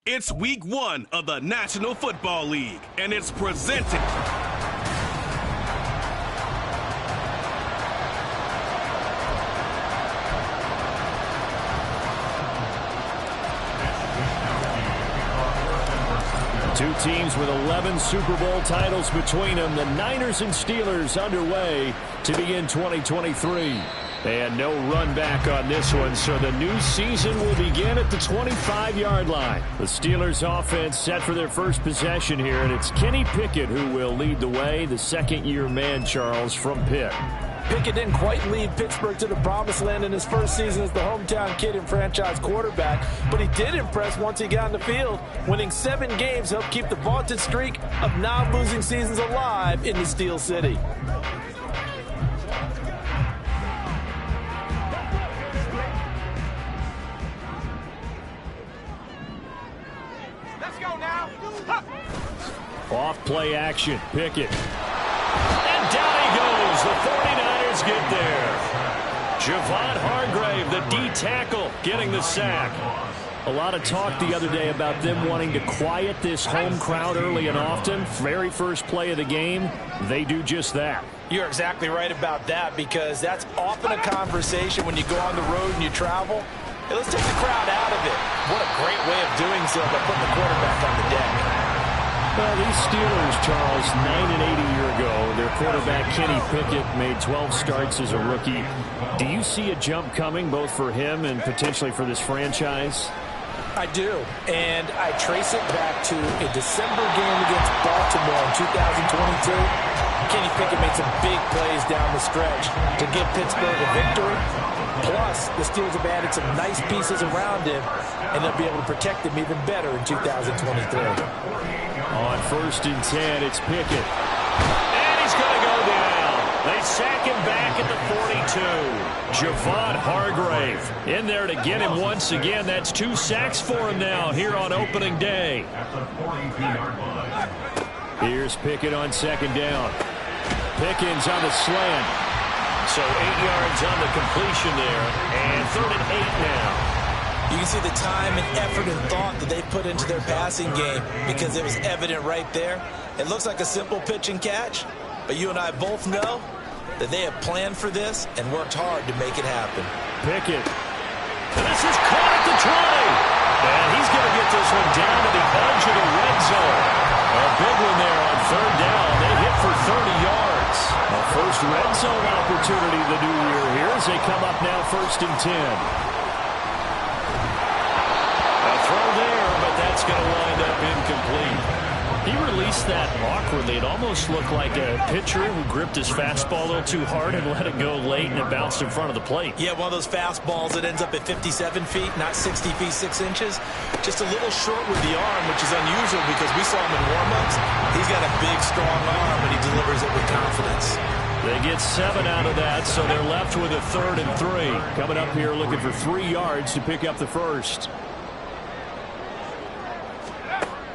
It's week 1 of the National Football League, and it's presented. Two teams with 11 Super Bowl titles between them. The Niners and Steelers underway to begin 2023. And no run back on this one, so the new season will begin at the 25-yard line. The Steelers offense set for their first possession here, and it's Kenny Pickett who will lead the way, the second-year man, Charles, from Pitt. Pickett didn't quite lead Pittsburgh to the promised land in his first season as the hometown kid and franchise quarterback, but he did impress once he got on the field. Winning 7 games helped keep the vaunted streak of non-losing seasons alive in the Steel City. Let's go now. Off play action, Pickett. And down he goes. The 49ers get there. Javon Hargrave, the D tackle, getting the sack. A lot of talk the other day about them wanting to quiet this home crowd early and often. Very first play of the game, they do just that. You're exactly right about that, because that's often a conversation when you go on the road and you travel. Hey, let's take the crowd out of it. What a great way of doing so by putting the quarterback on the deck. Well, these Steelers, Charles, 9-8 a year ago. Their quarterback, Kenny Pickett, made 12 starts as a rookie. Do you see a jump coming, both for him and potentially for this franchise? I do, and I trace it back to a December game against Baltimore in 2022. Kenny Pickett made some big plays down the stretch to give Pittsburgh a victory. Plus, the Steelers have added some nice pieces around him, and they'll be able to protect him even better in 2023. On 1st and 10, it's Pickett. And he's going to go down. They sack him back at the 42. Javon Hargrave in there to get him once again. That's 2 sacks for him now here on opening day. Here's Pickett on 2nd down. Pickens on the slant. So 8 yards on the completion there. And 3rd and 8 now. You can see the time and effort and thought that they put into their passing game, because it was evident right there. It looks like a simple pitch and catch, but you and I both know that they have planned for this and worked hard to make it happen. Pickett. And this is caught at the 20. And he's going to get this one down to the edge of the red zone. A big one there on 3rd down. They hit for 30 yards. A first red zone opportunity the new year here as they come up now 1st and 10. That's going to wind up incomplete. He released that awkwardly. It almost looked like a pitcher who gripped his fastball a little too hard and let it go late, and it bounced in front of the plate. Yeah, one of those fastballs that ends up at 57 feet, not 60 feet 6 inches. Just a little short with the arm, which is unusual because we saw him in warm-ups. He's got a big, strong arm, and he delivers it with confidence. They get 7 out of that, so they're left with a 3rd and 3. Coming up here looking for 3 yards to pick up the first.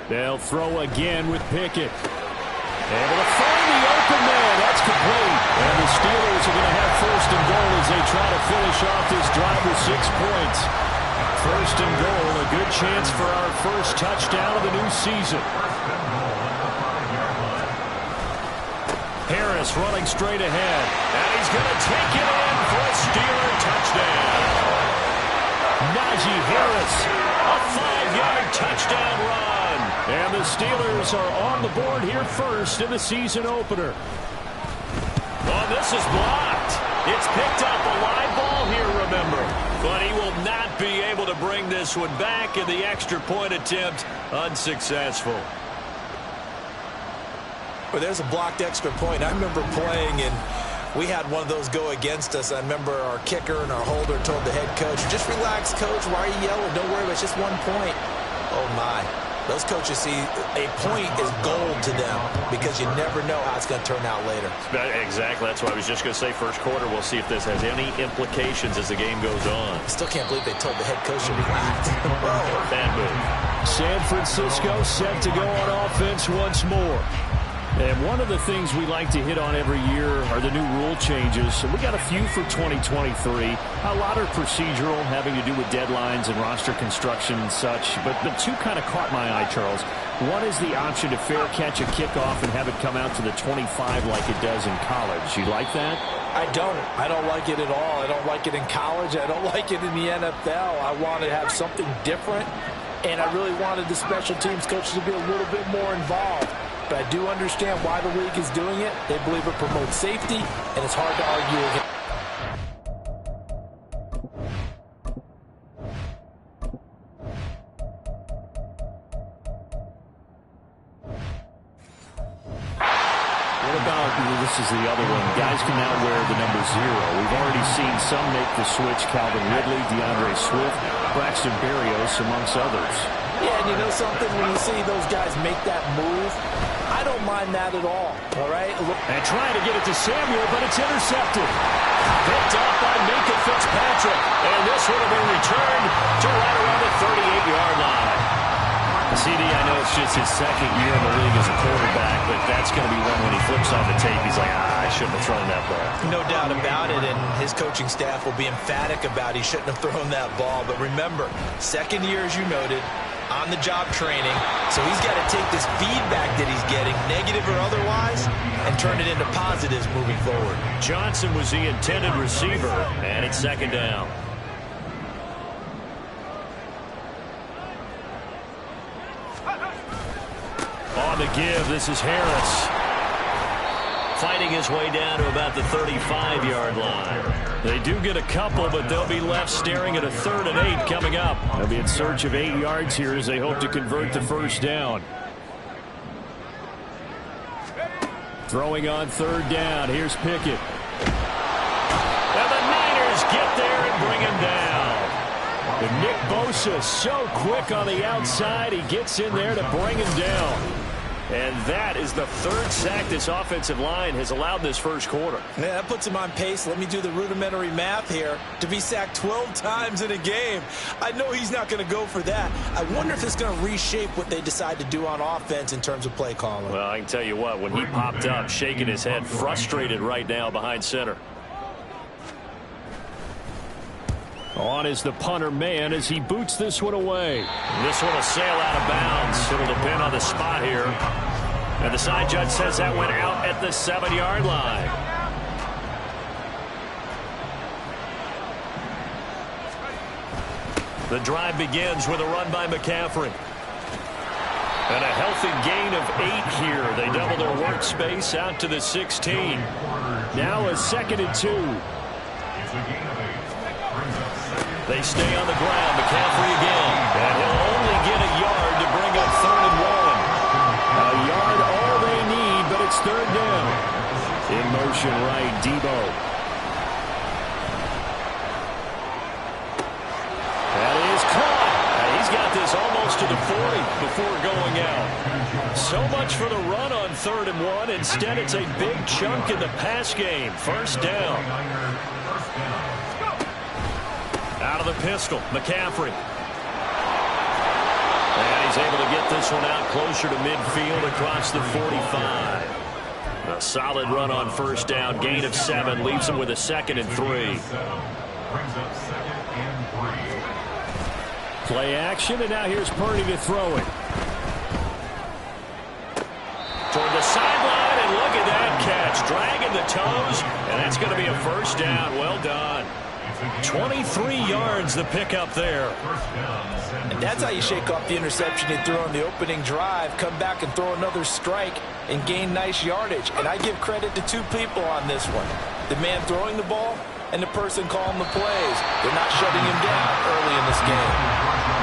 They'll throw again with Pickett. Able to find the open man. That's complete. And the Steelers are going to have 1st and goal as they try to finish off this drive with 6 points. 1st and goal, a good chance for our first touchdown of the new season. Harris running straight ahead. And he's going to take it in for a Steeler touchdown. Najee Harris, a 5-yard touchdown run. And the Steelers are on the board here first in the season opener. Oh, this is blocked. It's picked up, a live ball here, remember. But he will not be able to bring this one back, and the extra point attempt unsuccessful. Well, there's a blocked extra point. I remember playing, and we had one of those go against us. I remember our kicker and our holder told the head coach, just relax, coach. Why are you yelling? Don't worry, it's just 1 point. Oh, my. Those coaches see a point is gold to them because you never know how it's going to turn out later. Exactly. That's what I was just going to say. First quarter, we'll see if this has any implications as the game goes on. I still can't believe they told the head coach to relax. Bad move. San Francisco set to go on offense once more. And one of the things we like to hit on every year are the new rule changes. And we got a few for 2023. A lot are procedural, having to do with deadlines and roster construction and such. But the two kind of caught my eye, Charles. One is the option to fair catch a kickoff and have it come out to the 25 like it does in college. You like that? I don't. I don't like it at all. I don't like it in college. I don't like it in the NFL. I want to have something different. And I really wanted the special teams coaches to be a little bit more involved. But I do understand why the league is doing it. They believe it promotes safety, and it's hard to argue against. What about, this is the other one, guys can now wear the number 0. We've already seen some make the switch, Calvin Ridley, DeAndre Swift, Braxton Berrios, amongst others. Yeah, and you know something? When you see those guys make that move, I don't mind that at all right? And trying to get it to Samuel, but it's intercepted. Picked up by Minka Fitzpatrick. And this would have been returned to right around the 38-yard line. CD, I know it's just his second year in the league as a quarterback, but that's going to be one when he flips on the tape. He's like, I shouldn't have thrown that ball. No doubt about it, and his coaching staff will be emphatic about he shouldn't have thrown that ball. But remember, second year, as you noted, on-the-job training, so he's got to take this feedback that he's getting, negative or otherwise, and turn it into positives moving forward. Johnson was the intended receiver, and it's second down. On the give, this is Harris. Fighting his way down to about the 35-yard line. They do get a couple, but they'll be left staring at a 3rd and 8 coming up. They'll be in search of 8 yards here as they hope to convert the first down. Throwing on 3rd down. Here's Pickett. And the Niners get there and bring him down. And Nick Bosa so quick on the outside. He gets in there to bring him down. And that is the 3rd sack this offensive line has allowed this first quarter. Yeah, that puts him on pace. Let me do the rudimentary math here. To be sacked 12 times in a game, I know he's not going to go for that. I wonder if it's going to reshape what they decide to do on offense in terms of play calling. Well, I can tell you what, when he popped up, shaking his head, frustrated right now behind center. On is the punter man as he boots this one away. This one will sail out of bounds. It'll depend on the spot here. And the side judge says that went out at the 7-yard line. The drive begins with a run by McCaffrey. And a healthy gain of 8 here. They double their workspace out to the 16. Now a 2nd and 2. They stay on the ground. McCaffrey again. And he'll only get a yard to bring up 3rd and 1. A yard all they need, but it's 3rd down. In motion right, Debo. That is caught. And he's got this almost to the 40 before going out. So much for the run on 3rd and 1. Instead, it's a big chunk in the pass game. First down. Out of the pistol, McCaffrey. And he's able to get this one out closer to midfield across the 45. A solid run on first down, gain of 7, leaves him with a 2nd and 3. Play action, and now here's Purdy to throw it. Toward the sideline, and look at that catch. Dragging the toes, and that's going to be a first down. Well done. 23 yards the pickup there. And that's how you shake off the interception he threw on the opening drive, come back and throw another strike and gain nice yardage. And I give credit to 2 people on this one. The man throwing the ball and the person calling the plays. They're not shutting him down early in this game.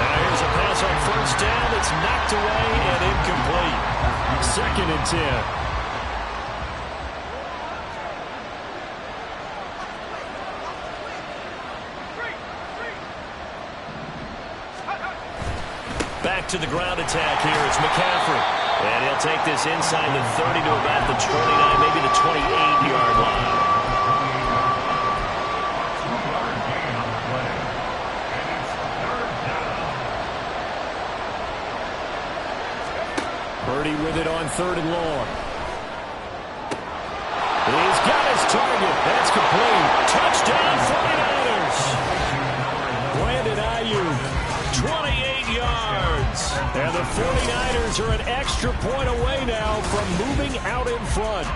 Now here's a pass on first down. It's knocked away and incomplete. 2nd and 10. Back to the ground attack here. It's McCaffrey. And he'll take this inside the 30 to about the 29, maybe the 28-yard line. Purdy with it on 3rd and long. target. That's complete. Touchdown 49ers. Brandon Ayuk, 28 yards. And the 49ers are an extra point away now from moving out in front.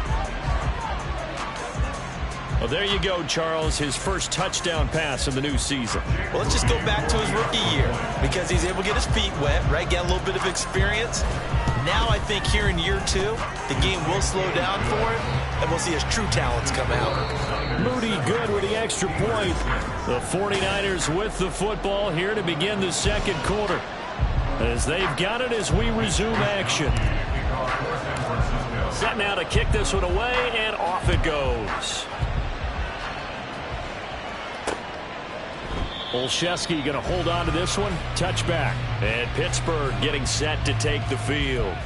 Well, there you go, Charles, his first touchdown pass of the new season. Well, let's just go back to his rookie year because he's able to get his feet wet, right? Get a little bit of experience. Now I think here in year 2, the game will slow down for him, and we'll see his true talents come out. Moody good with the extra point. The 49ers with the football here to begin the second quarter, as they've got it as we resume action. Set now to kick this one away, and off it goes. Olszewski going to hold on to this one. Touchback. And Pittsburgh getting set to take the field.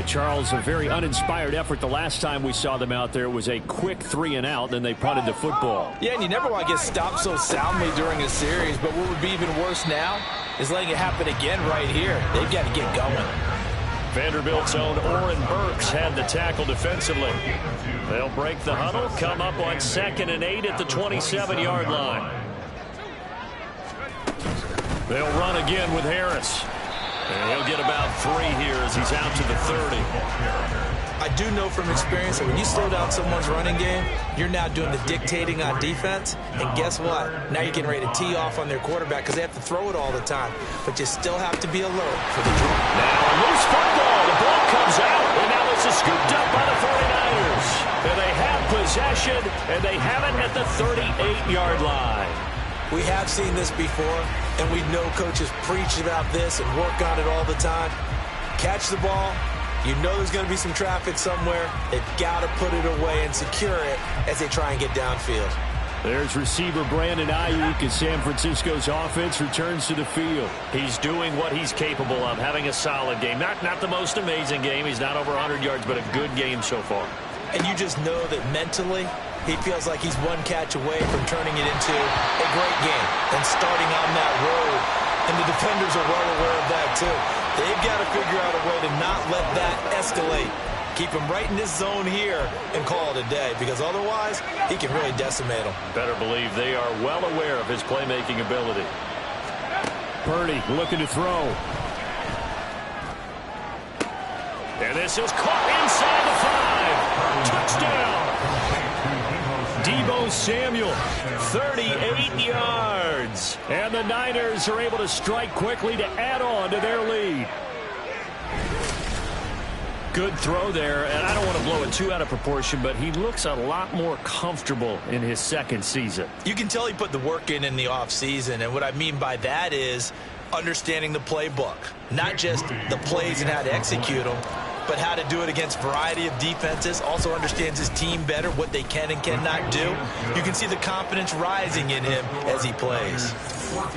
Charles, a very uninspired effort the last time we saw them out there. It was a quick 3-and-out, then they punted the football. Yeah, and you never want to get stopped so soundly during a series, but what would be even worse now is letting it happen again right here. They've got to get going. Vanderbilt's own Oren Burks had the tackle defensively. They'll break the huddle, come up on 2nd and 8 at the 27-yard line. They'll run again with Harris. And he'll get about 3 here as he's out to the 30. I do know from experience that when you slow down someone's running game, you're now doing the dictating on defense. And guess what? Now you're getting ready to tee off on their quarterback because they have to throw it all the time. But you still have to be alert for the draw. Now a loose football. The ball comes out. And now this is scooped up by the 49ers. And they have possession, and they have it at the 38-yard line. We have seen this before, and we know coaches preach about this and work on it all the time. Catch the ball. You know there's going to be some traffic somewhere. They've got to put it away and secure it as they try and get downfield. There's receiver Brandon Ayuk as San Francisco's offense returns to the field. He's doing what he's capable of, having a solid game. Not the most amazing game. He's not over 100 yards, but a good game so far. And you just know that mentally, he feels like he's one catch away from turning it into a great game and starting on that road. And the defenders are well aware of that, too. They've got to figure out a way to not let that escalate. Keep him right in this zone here and call it a day, because otherwise, he can really decimate them. Better believe they are well aware of his playmaking ability. Purdy looking to throw. And this is caught inside the 5. Touchdown. Deebo Samuel, 38 yards. And the Niners are able to strike quickly to add on to their lead. Good throw there, and I don't want to blow it too out of proportion, but he looks a lot more comfortable in his second season. You can tell he put the work in the offseason, and what I mean by that is understanding the playbook. Not just the plays and how to execute them, but how to do it against a variety of defenses. Also understands his team better, what they can and cannot do. You can see the confidence rising in him as he plays.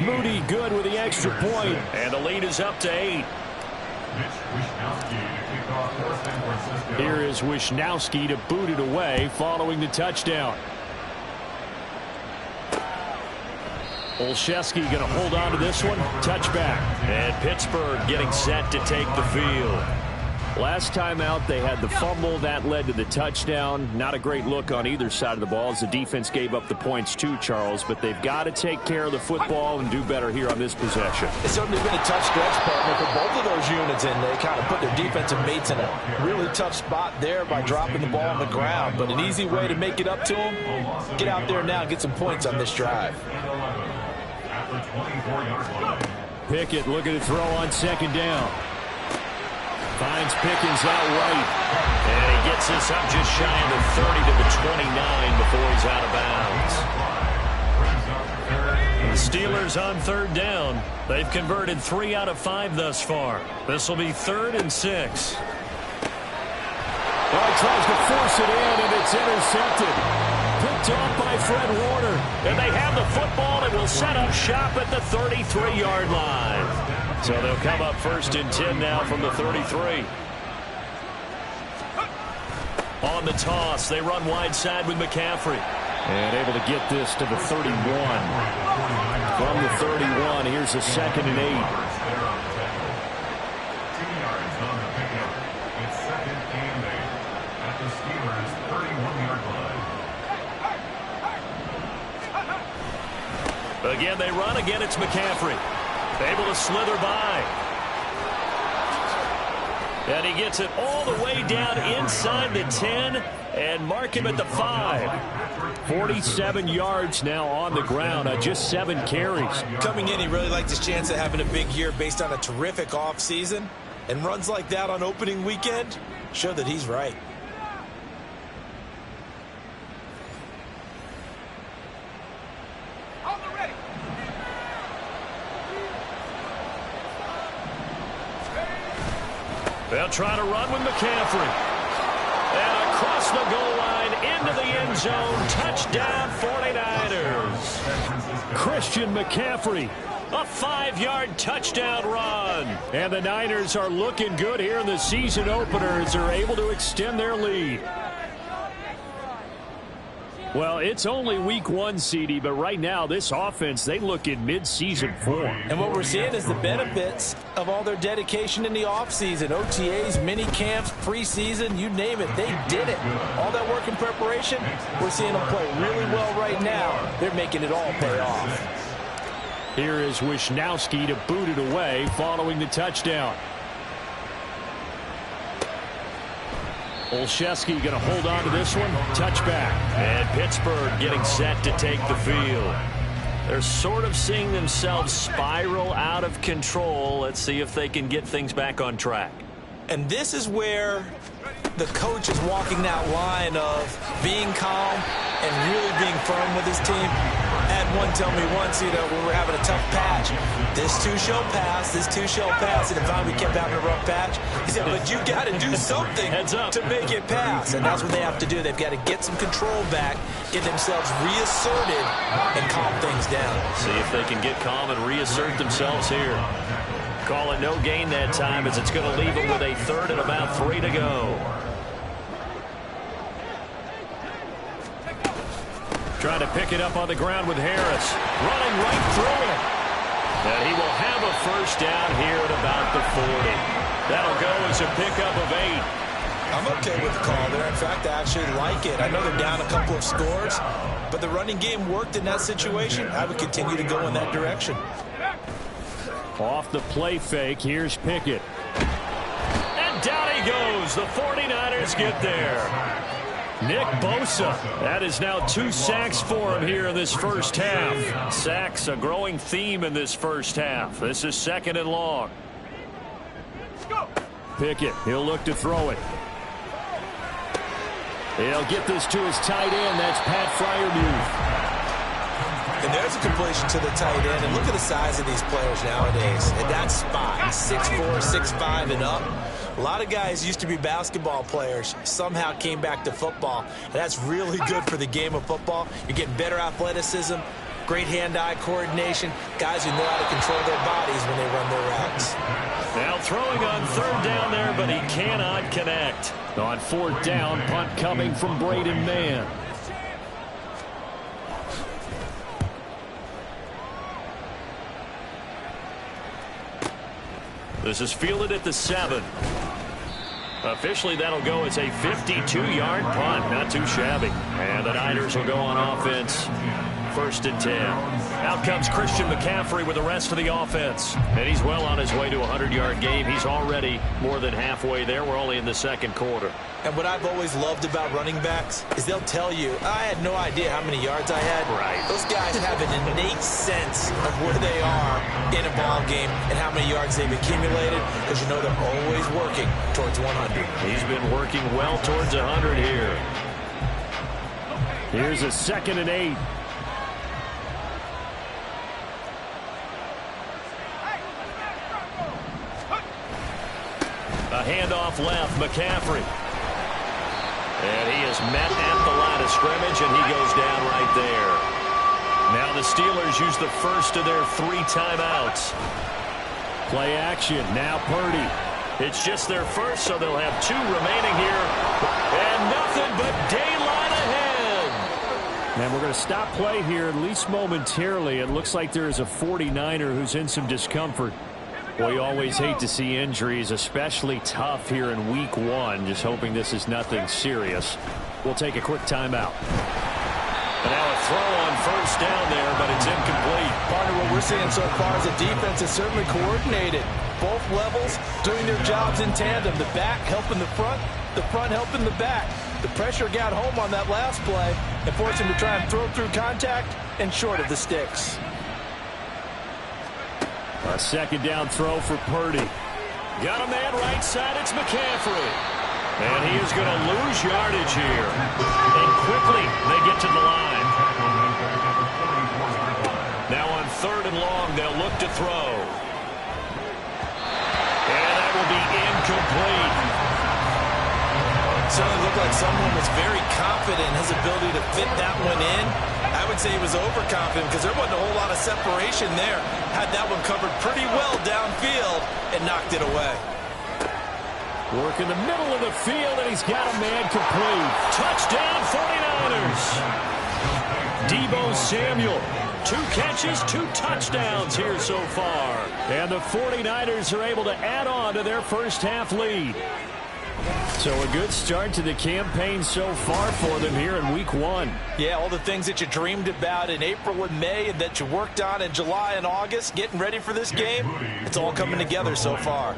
Moody good with the extra point, and the lead is up to 8. Here is Wisnowski to boot it away following the touchdown. Olszewski going to hold on to this one. Touchback. And Pittsburgh getting set to take the field. Last time out, they had the fumble. That led to the touchdown. Not a great look on either side of the ball as the defense gave up the points too, Charles. But they've got to take care of the football and do better here on this possession. It's certainly been a tough stretch, partner, for both of those units, and they kind of put their defensive mates in a really tough spot there by dropping the ball on the ground. But an easy way to make it up to them, get out there now and get some points on this drive. Pickett looking to throw on 2nd down. Finds Pickens out right. And he gets this up just shy of the 30 to the 29 before he's out of bounds. The Steelers on 3rd down. They've converted 3 out of 5 thus far. This will be 3rd and 6. Well, he tries to force it in, and it's intercepted. Picked off by Fred Warner. And they have the football and will set up shop at the 33-yard line. So they'll come up 1st and 10 now from the 33. On the toss, they run wide side with McCaffrey. And able to get this to the 31. From the 31, here's a 2nd and 8. Again, they run. Again, it's McCaffrey. Able to slither by. And he gets it all the way down inside the 10 and mark him at the 5. 47 yards now on the ground on just 7 carries. Coming in, he really liked his chance of having a big year based on a terrific offseason. And runs like that on opening weekend show that he's right. They'll try to run with McCaffrey. And across the goal line into the end zone. Touchdown 49ers. Christian McCaffrey. A 5-yard touchdown run. And the Niners are looking good here in the season opener as they're able to extend their lead. Well, it's only week 1, CD, but right now this offense, they look in mid-season form. And what we're seeing is the benefits of all their dedication in the offseason. OTAs, mini camps, preseason, you name it, they did it. All that work in preparation, we're seeing them play really well right now. They're making it all pay off. Here is Wisnowski to boot it away following the touchdown. Olszewski going to hold on to this one. Touchback. And Pittsburgh getting set to take the field. They're sort of seeing themselves spiral out of control. Let's see if they can get things back on track. And this is where the coach is walking that line of being calm and really being firm with his team. I had one tell me once, when we're having a tough patch, this too shall pass, this too shall pass. And if we kept having a rough patch, he said, but you got to do something to make it pass. And that's what they have to do. They've got to get some control back, get themselves reasserted, and calm things down. See if they can get calm and reassert themselves here. Call it no gain that time as it's going to leave them with a 3rd and about 3 to go. Trying to pick it up on the ground with Harris. Running right through it. And he will have a first down here at about the 40. That'll go as a pickup of 8. I'm okay with the call there. In fact, I actually like it. I know they're down a couple of scores, but the running game worked in that situation. I would continue to go in that direction. Off the play fake, here's Pickett. And down he goes. The 49ers get there. Nick Bosa. That is now 2 sacks for him here in this first half. Sacks, a growing theme in this first half. This is 2nd and long. Pickett, he'll look to throw it. He'll get this to his tight end. That's Pat Freiermuth. And there's a completion to the tight end. And look at the size of these players nowadays. At that spot, 6'4", 6'5", and up. A lot of guys used to be basketball players, somehow came back to football. And that's really good for the game of football. You're getting better athleticism, great hand-eye coordination, guys who know how to control their bodies when they run their routes. Now throwing on 3rd down there, but he cannot connect. On 4th down, punt coming from Braden Mann. This is fielded at the 7. Officially, that'll go as a 52-yard punt. Not too shabby. And the Niners will go on offense. 1st and 10. Out comes Christian McCaffrey with the rest of the offense. And he's well on his way to a 100-yard game. He's already more than halfway there. We're only in the 2nd quarter. And what I've always loved about running backs is they'll tell you, I had no idea how many yards I had. Right. Those guys have an innate sense of where they are in a ball game and how many yards they've accumulated, because you know they're always working towards 100. He's been working well towards 100 here. Here's a 2nd and 8. A handoff left, McCaffrey. And he is met at the line of scrimmage, and he goes down right there. Now the Steelers use the first of their 3 timeouts. Play action, now Purdy. It's just their first, so they'll have 2 remaining here. And nothing but daylight ahead. And we're going to stop play here, at least momentarily. It looks like there is a 49er who's in some discomfort. Well, you always hate to see injuries, especially tough here in week 1. Just hoping this is nothing serious. We'll take a quick timeout. And now a throw on first down there, but it's incomplete. Partner, what we're seeing so far is the defense is certainly coordinated. Both levels doing their jobs in tandem. The back helping the front helping the back. The pressure got home on that last play and forced him to try and throw through contact and short of the sticks. A second down throw for Purdy. Got a man right side, it's McCaffrey. And he is going to lose yardage here. And quickly they get to the line. Now on 3rd and long, they'll look to throw. And that will be incomplete. Certainly looked like someone was very confident in his ability to fit that one in. I would say he was overconfident because there wasn't a whole lot of separation there. Had that one covered pretty well downfield and knocked it away. Work in the middle of the field, and he's got a man complete. Touchdown 49ers. Deebo Samuel. 2 catches, 2 touchdowns here so far. And the 49ers are able to add on to their first half lead. So a good start to the campaign so far for them here in week 1. Yeah, all the things that you dreamed about in April and May and that you worked on in July and August, getting ready for this game, it's all coming together so far.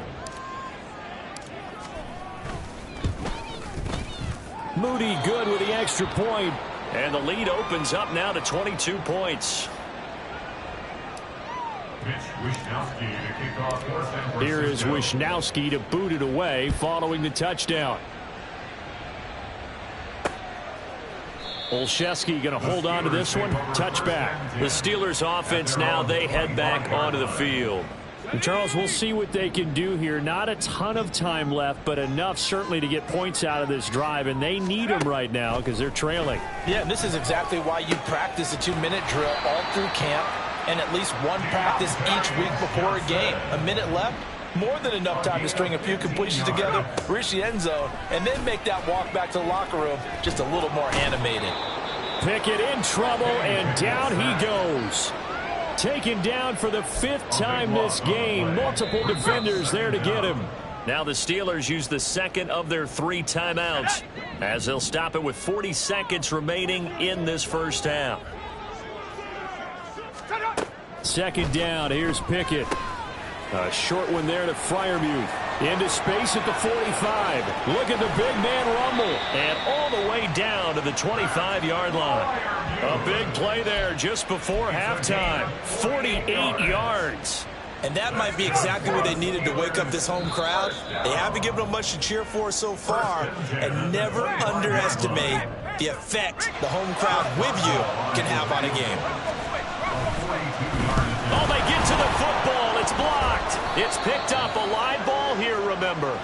Moody good with the extra point. And the lead opens up now to 22 points. Here is Wishnowski to boot it away following the touchdown. Olszewski going to hold on to this one. Touchback. The Steelers offense now, they head back onto the field. And Charles, we'll see what they can do here. Not a ton of time left, but enough certainly to get points out of this drive, and they need them right now because they're trailing. Yeah, and this is exactly why you practice a 2-minute drill all through camp and at least one practice each week before a game. A minute left, more than enough time to string a few completions together, reach the end zone, and then make that walk back to the locker room just a little more animated. Pickett in trouble, and down he goes. Taken down for the 5th time this game. Multiple defenders there to get him. Now the Steelers use the second of their 3 timeouts as they'll stop it with 40 seconds remaining in this first half. Second down. Here's Pickett. A short one there to Freiermuth. Into space at the 45. Look at the big man rumble. And all the way down to the 25-yard line. A big play there just before halftime. 48 yards. And that might be exactly what they needed to wake up this home crowd. They haven't given them much to cheer for so far. And never underestimate the effect the home crowd with you can have on a game. Oh, they get to the football. It's blocked. It's picked up. A live ball here, remember.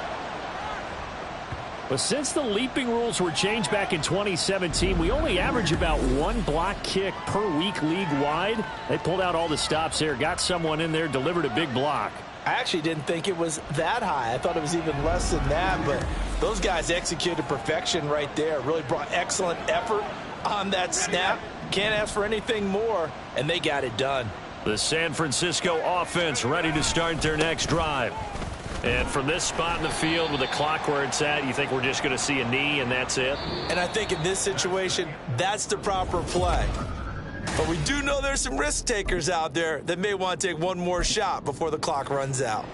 But since the leaping rules were changed back in 2017, we only average about 1 block kick per week league-wide. They pulled out all the stops there, got someone in there, delivered a big block. I actually didn't think it was that high. I thought it was even less than that, but those guys executed perfection right there. Really brought excellent effort on that snap. Can't ask for anything more, and they got it done. The San Francisco offense ready to start their next drive. And from this spot in the field with the clock where it's at, you think we're just going to see a knee and that's it? And I think in this situation, that's the proper play. But we do know there's some risk takers out there that may want to take one more shot before the clock runs out.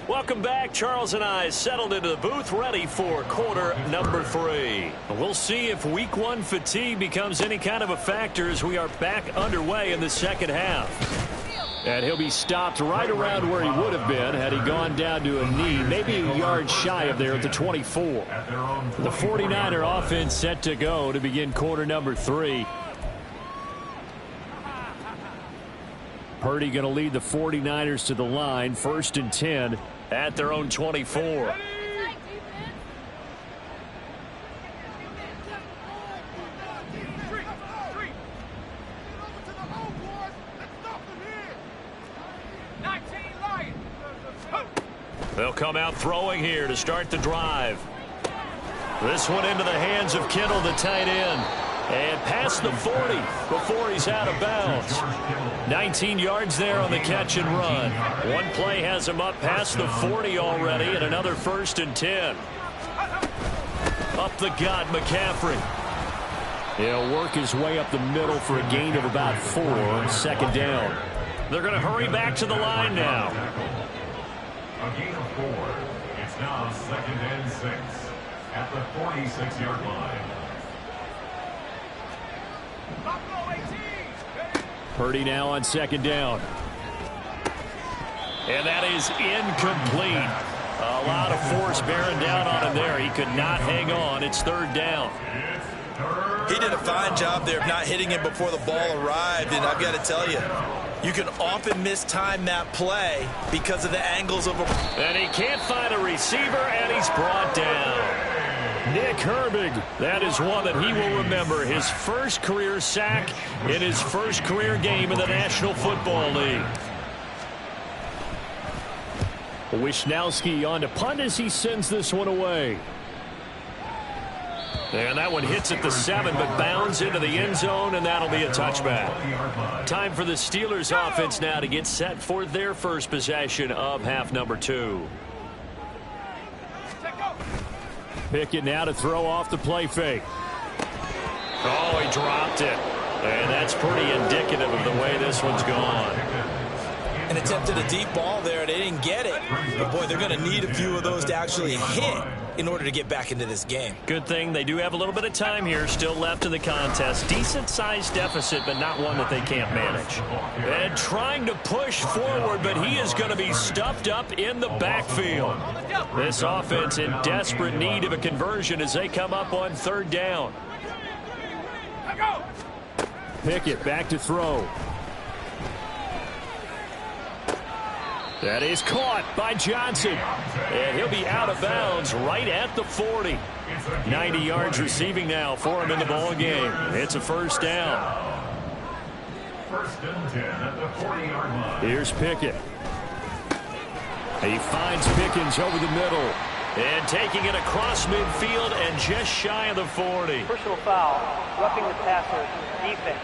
Welcome back. Charles and I settled into the booth ready for quarter number 3. We'll see if week 1 fatigue becomes any kind of a factor as we are back underway in the second half. And he'll be stopped right around where he would have been had he gone down to a knee, maybe a yard shy of there at the 24. The 49er offense set to go to begin quarter number 3. Purdy going to lead the 49ers to the line, 1st and 10 at their own 24. They'll come out throwing here to start the drive. This one into the hands of Kittle, the tight end. And past the 40 before he's out of bounds. 19 yards there on the catch and run. One play has him up past the 40 already, and another 1st and 10. Up the gut, McCaffrey. He'll work his way up the middle for a gain of about 4, 2nd down. They're going to hurry back to the line now. A gain of 4. It's now 2nd and 6 at the 46-yard line. Purdy now on 2nd down. And that is incomplete. A lot of force bearing down on him there. He could not hang on. It's 3rd down. He did a fine job there of not hitting him before the ball arrived, and I've got to tell you, you can often mistime that play because of the angles of a... And he can't find a receiver, and he's brought down. Nick Herbig, that is one that he will remember. His first career sack in his first career game in the National Football League. Wisnowski on to punt as he sends this one away. And that one hits at the 7, but bounds into the end zone, and that'll be a touchback. Time for the Steelers offense now to get set for their first possession of half number 2. Pickett now to throw off the play fake. Oh, he dropped it. And that's pretty indicative of the way this one's gone. And attempted a deep ball there. They didn't get it. But, boy, they're going to need a few of those to actually hit in order to get back into this game. Good thing they do have a little bit of time here still left in the contest. Decent-sized deficit, but not one that they can't manage. And trying to push forward, but he is going to be stuffed up in the backfield. This offense in desperate need of a conversion as they come up on 3rd down. Pickett back to throw. That is caught by Johnson. And he'll be out of bounds right at the 40. 90 yards receiving now for him in the ball game. It's a 1st down. 1st and 10 at the 40-yard line. Here's Pickett. He finds Pickens over the middle. And taking it across midfield and just shy of the 40. Personal foul, roughing the passer, defense.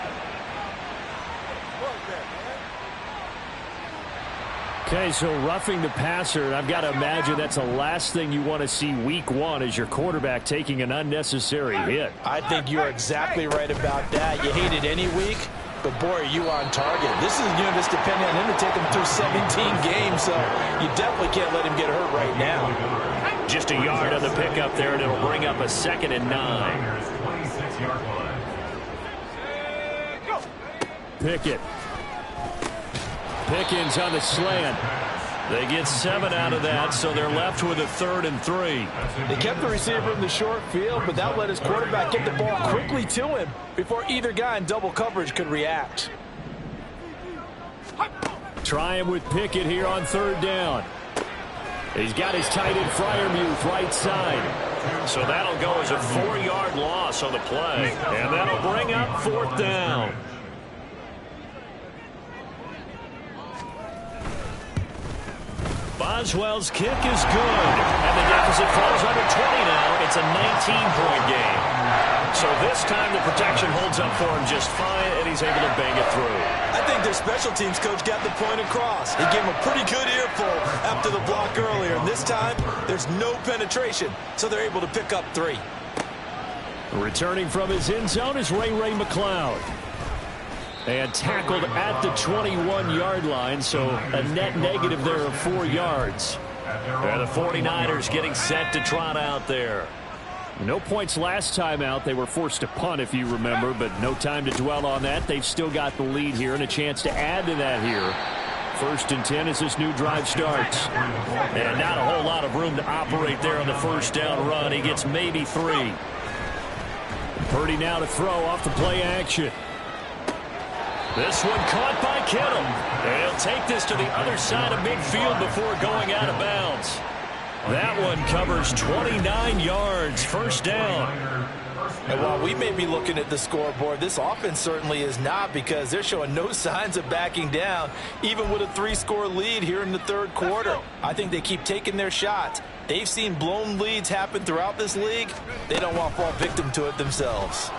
Okay, so roughing the passer, and I've got to imagine that's the last thing you want to see week 1 as your quarterback taking an unnecessary hit. I think you're exactly right about that. You hate it any week, but, boy, are you on target. This is, just depending on him to take him through 17 games, so you definitely can't let him get hurt right now. Just a yard on the pickup there, and it'll bring up a 2nd and 9. 26-yard line. Pickett. Pickens on the slant. They get 7 out of that, so they're left with a 3rd and 3. They kept the receiver in the short field, but that let his quarterback get the ball quickly to him before either guy in double coverage could react. Trying with Pickett here on 3rd down. He's got his tight end Freiermuth right side. So that'll go as a 4-yard loss on the play, and that'll bring up 4th down. Boswell's kick is good, and the deficit falls under 20 now. It's a 19-point game. So this time the protection holds up for him just fine, and he's able to bang it through. I think their special teams coach got the point across. He gave him a pretty good earful after the block earlier, and this time there's no penetration, so they're able to pick up 3. Returning from his end zone is Ray McLeod. And tackled at the 21-yard line, so a net negative there of 4 yards. And the 49ers getting set to trot out there. No points last time out. They were forced to punt, if you remember, but no time to dwell on that. They've still got the lead here and a chance to add to that here. 1st and 10 as this new drive starts. And not a whole lot of room to operate there on the 1st down run. He gets maybe 3. Purdy now to throw off the play action. This one caught by Kittle. And he'll take this to the other side of midfield before going out of bounds. That one covers 29 yards, 1st down. And while we may be looking at the scoreboard, this offense certainly is not, because they're showing no signs of backing down, even with a 3-score lead here in the 3rd quarter. I think they keep taking their shots. They've seen blown leads happen throughout this league. They don't want to fall victim to it themselves.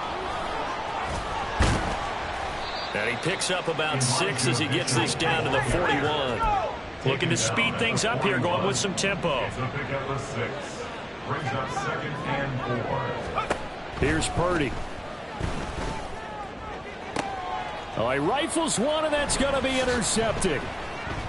And he picks up about 6 as he gets this down to the 41. Looking to speed things up here, going with some tempo. Pick up a 6. Brings up 2nd and 4. Here's Purdy. Oh, he rifles one, and that's going to be intercepted.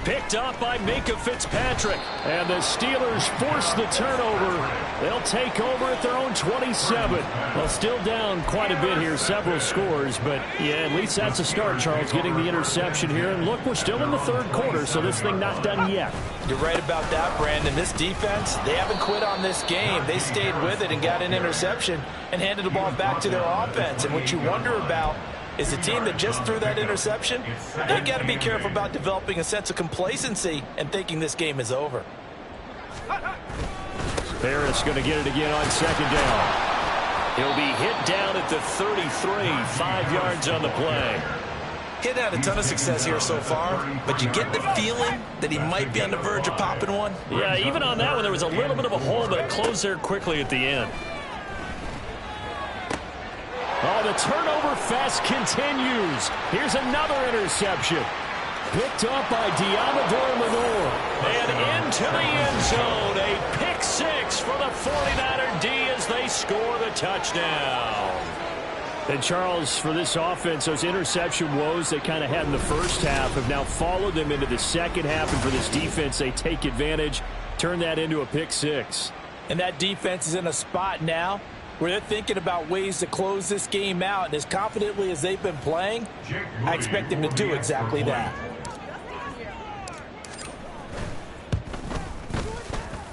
Picked up by Minka Fitzpatrick. And the Steelers force the turnover. They'll take over at their own 27. Well, still down quite a bit here, several scores. But, yeah, at least that's a start, Charles, getting the interception here. And, look, we're still in the third quarter, so this thing not done yet. You're right about that, Brandon. This defense, they haven't quit on this game. They stayed with it and got an interception and handed the ball back to their offense. And what you wonder about is the team that just threw that interception, they got to be careful about developing a sense of complacency and thinking this game is over. Harris going to get it again on second down. He'll be hit down at the 33, 5 yards on the play. He hadn't had a ton of success here so far, but you get the feeling that he might be on the verge of popping one. Yeah, even on that one, there was a little bit of a hole, but it closed there quickly at the end. Oh, the turnover fest continues. Here's another interception. Picked up by Diamador Lenore. And into the end zone. A pick six for the 49er D as they score the touchdown. And, Charles, for this offense, those interception woes they kind of had in the first half have now followed them into the second half. And for this defense, they take advantage, turn that into a pick six. And that defense is in a spot now where they're thinking about ways to close this game out. And as confidently as they've been playing, I expect them to do exactly that.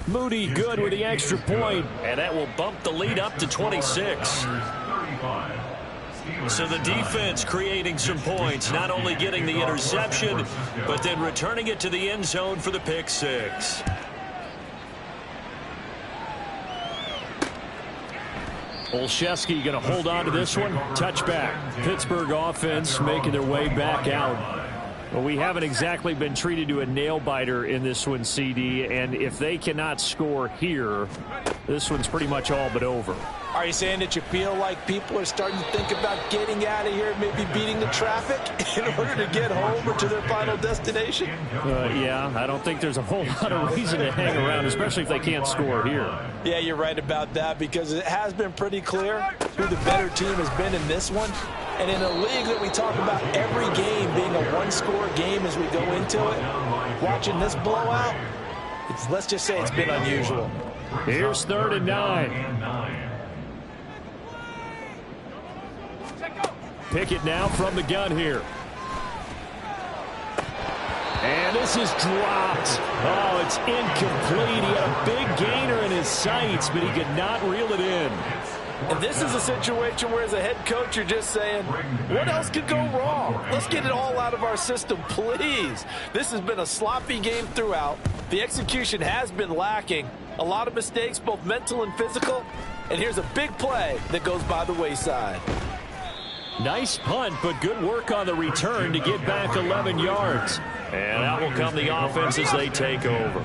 Moody good with the extra point, and that will bump the lead up to 26. So the defense creating some points, not only getting the interception, but then returning it to the end zone for the pick six. Olszewski going to hold on to this one. Touchback. Pittsburgh offense making their way back out. Well, we haven't exactly been treated to a nail-biter in this one, CD, and if they cannot score here, this one's pretty much all but over. Are you saying that you feel like people are starting to think about getting out of here, maybe beating the traffic in order to get home or to their final destination? Yeah, I don't think there's a whole lot of reason to hang around, especially if they can't score here. Yeah, you're right about that, because it has been pretty clear who the better team has been in this one. And in a league that we talk about every game being a one-score game as we go into it, watching this blowout, let's just say it's been unusual. Here's 3rd and 9. Pickett now from the gun here. And this is dropped. Oh, it's incomplete. He had a big gainer in his sights, but he could not reel it in. And this is a situation where, as a head coach, you're just saying, what else could go wrong? Let's get it all out of our system, please. This has been a sloppy game throughout. The execution has been lacking. A lot of mistakes, both mental and physical. And here's a big play that goes by the wayside. Nice punt, but good work on the return to get back 11 yards. And out will come the offense as they take over.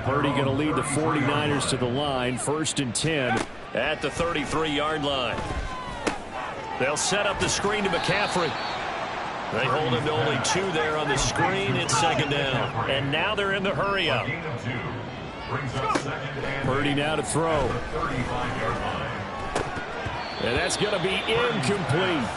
Purdy going to lead the 49ers to the line, 1st and 10 at the 33-yard line. They'll set up the screen to McCaffrey. They hold him to only 2 there on the screen. It's 2nd down. And now they're in the hurry up. Purdy now to throw. And that's going to be incomplete.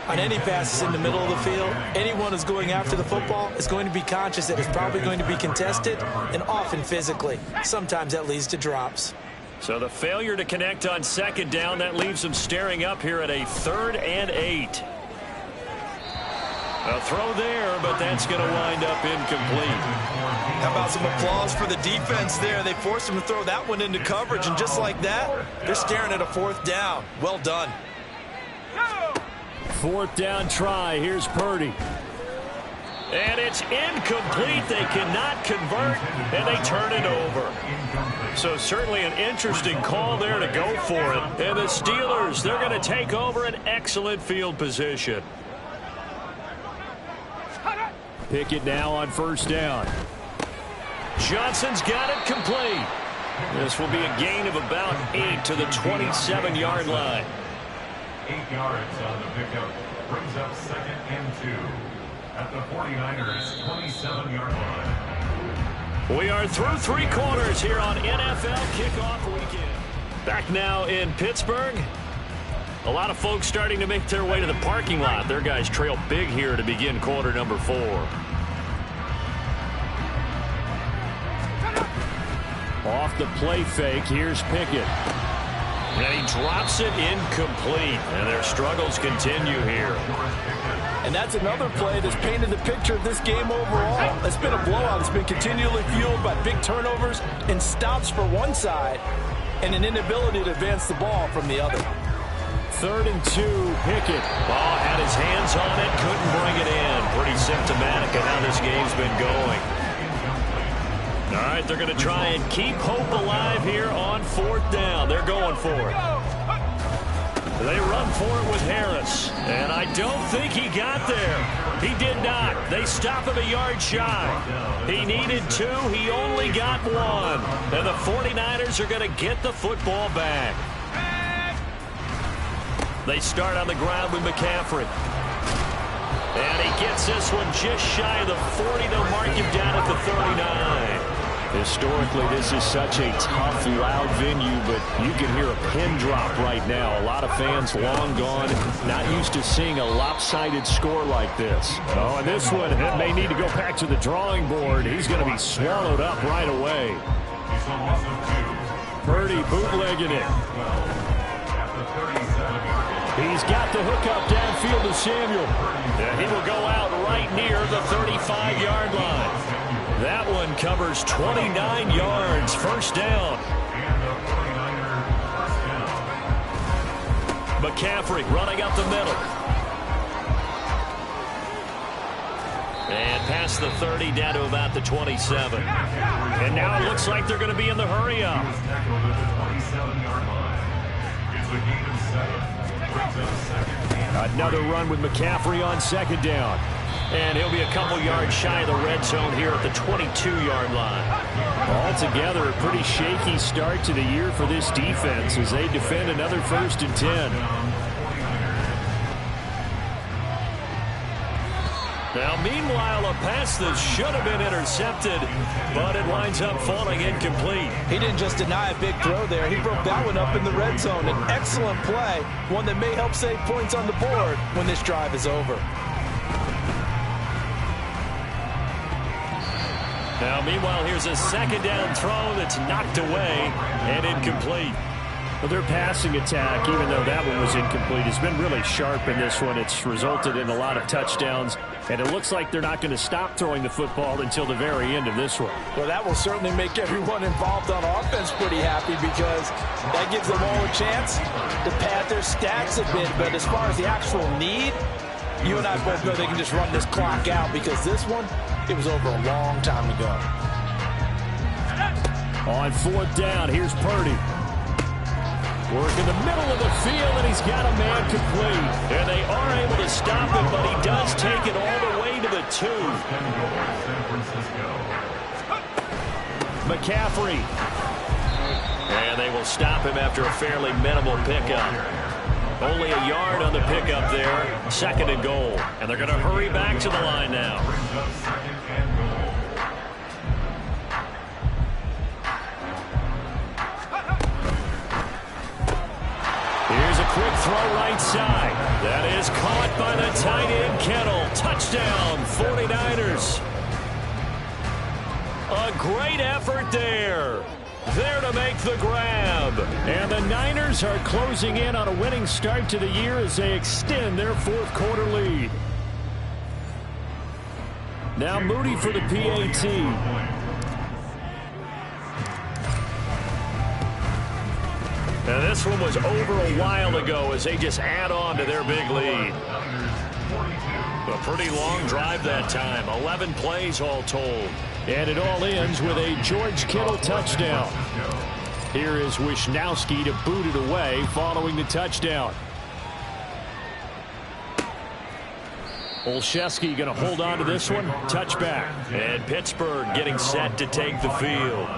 On any passes in the middle of the field, anyone who's going after the football is going to be conscious that it's probably going to be contested, and often physically. Sometimes that leads to drops. So the failure to connect on 2nd down, that leaves them staring up here at a 3rd and 8. A throw there, but that's going to wind up incomplete. How about some applause for the defense there? They forced him to throw that one into coverage, and just like that, they're staring at a 4th down. Well done. 4th down try. Here's Purdy. And it's incomplete. They cannot convert, and they turn it over. So certainly an interesting call there to go for it. And the Steelers, they're going to take over an excellent field position. Pickett now on 1st down. Johnson's got it complete. This will be a gain of about 8 to the 27-yard line. 8 yards on the pickup. Brings up 2nd and 2 at the 49ers' 27-yard line. We are through 3 quarters here on NFL Kickoff Weekend. Back now in Pittsburgh. A lot of folks starting to make their way to the parking lot. Their guys trail big here to begin quarter number 4. Off the play fake, here's Pickett. And he drops it incomplete. And their struggles continue here. And that's another play that's painted the picture of this game overall. It's been a blowout. It's been continually fueled by big turnovers and stops for one side and an inability to advance the ball from the other. 3rd and 2, Pickett. Ball had his hands on it, couldn't bring it in. Pretty symptomatic of how this game's been going. All right, they're going to try and keep hope alive here on 4th down. They're going for it. They run for it with Harris, and I don't think he got there. He did not. They stop him a yard shy. He needed 2. He only got 1. And the 49ers are going to get the football back. They start on the ground with McCaffrey. And he gets this one just shy of the 40. They'll mark him down at the 39. Historically, this is such a tough, loud venue, but you can hear a pin drop right now. A lot of fans long gone, not used to seeing a lopsided score like this. Oh, and this one may need to go back to the drawing board. He's going to be swallowed up right away. Purdy bootlegging it. He's got the hook up downfield to Samuel. And he will go out right near the 35-yard line. That one covers 29 yards. First down. McCaffrey running up the middle. And past the 30 down to about the 27. And now it looks like they're going to be in the hurry up. Another run with McCaffrey on 2nd down. And he'll be a couple yards shy of the red zone here at the 22-yard line. Altogether, a pretty shaky start to the year for this defense as they defend another 1st and 10. Now, meanwhile, a pass that should have been intercepted, but it winds up falling incomplete. He didn't just deny a big throw there. He broke that one up in the red zone. An excellent play, one that may help save points on the board when this drive is over. Now, meanwhile, here's a 2nd down throw that's knocked away and incomplete. Well, their passing attack, even though that one was incomplete, has been really sharp in this one. It's resulted in a lot of touchdowns, and it looks like they're not going to stop throwing the football until the very end of this one. Well, that will certainly make everyone involved on offense pretty happy because that gives them all a chance to pad their stats a bit. But as far as the actual need, you and I both know they can just run this clock out because this one, it was over a long time ago. On 4th down, here's Purdy. Work in the middle of the field, and he's got a man complete. And they are able to stop him, but he does take it all the way to the 2. McCaffrey. And they will stop him after a fairly minimal pickup. Only a yard on the pickup there. 2nd and goal. And they're going to hurry back to the line now. Here's a quick throw right side. That is caught by the tight end Kittle. Touchdown, 49ers. A great effort there. There to make the grab. And the Niners are closing in on a winning start to the year as they extend their 4th quarter lead. Now Moody for the PAT. And this one was over a while ago as they just add on to their big lead. A pretty long drive that time. 11 plays all told. And it all ends with a George Kittle touchdown. Here is Wisnowski to boot it away following the touchdown. Olszewski going to hold on to this one. Touchback. And Pittsburgh getting set to take the field.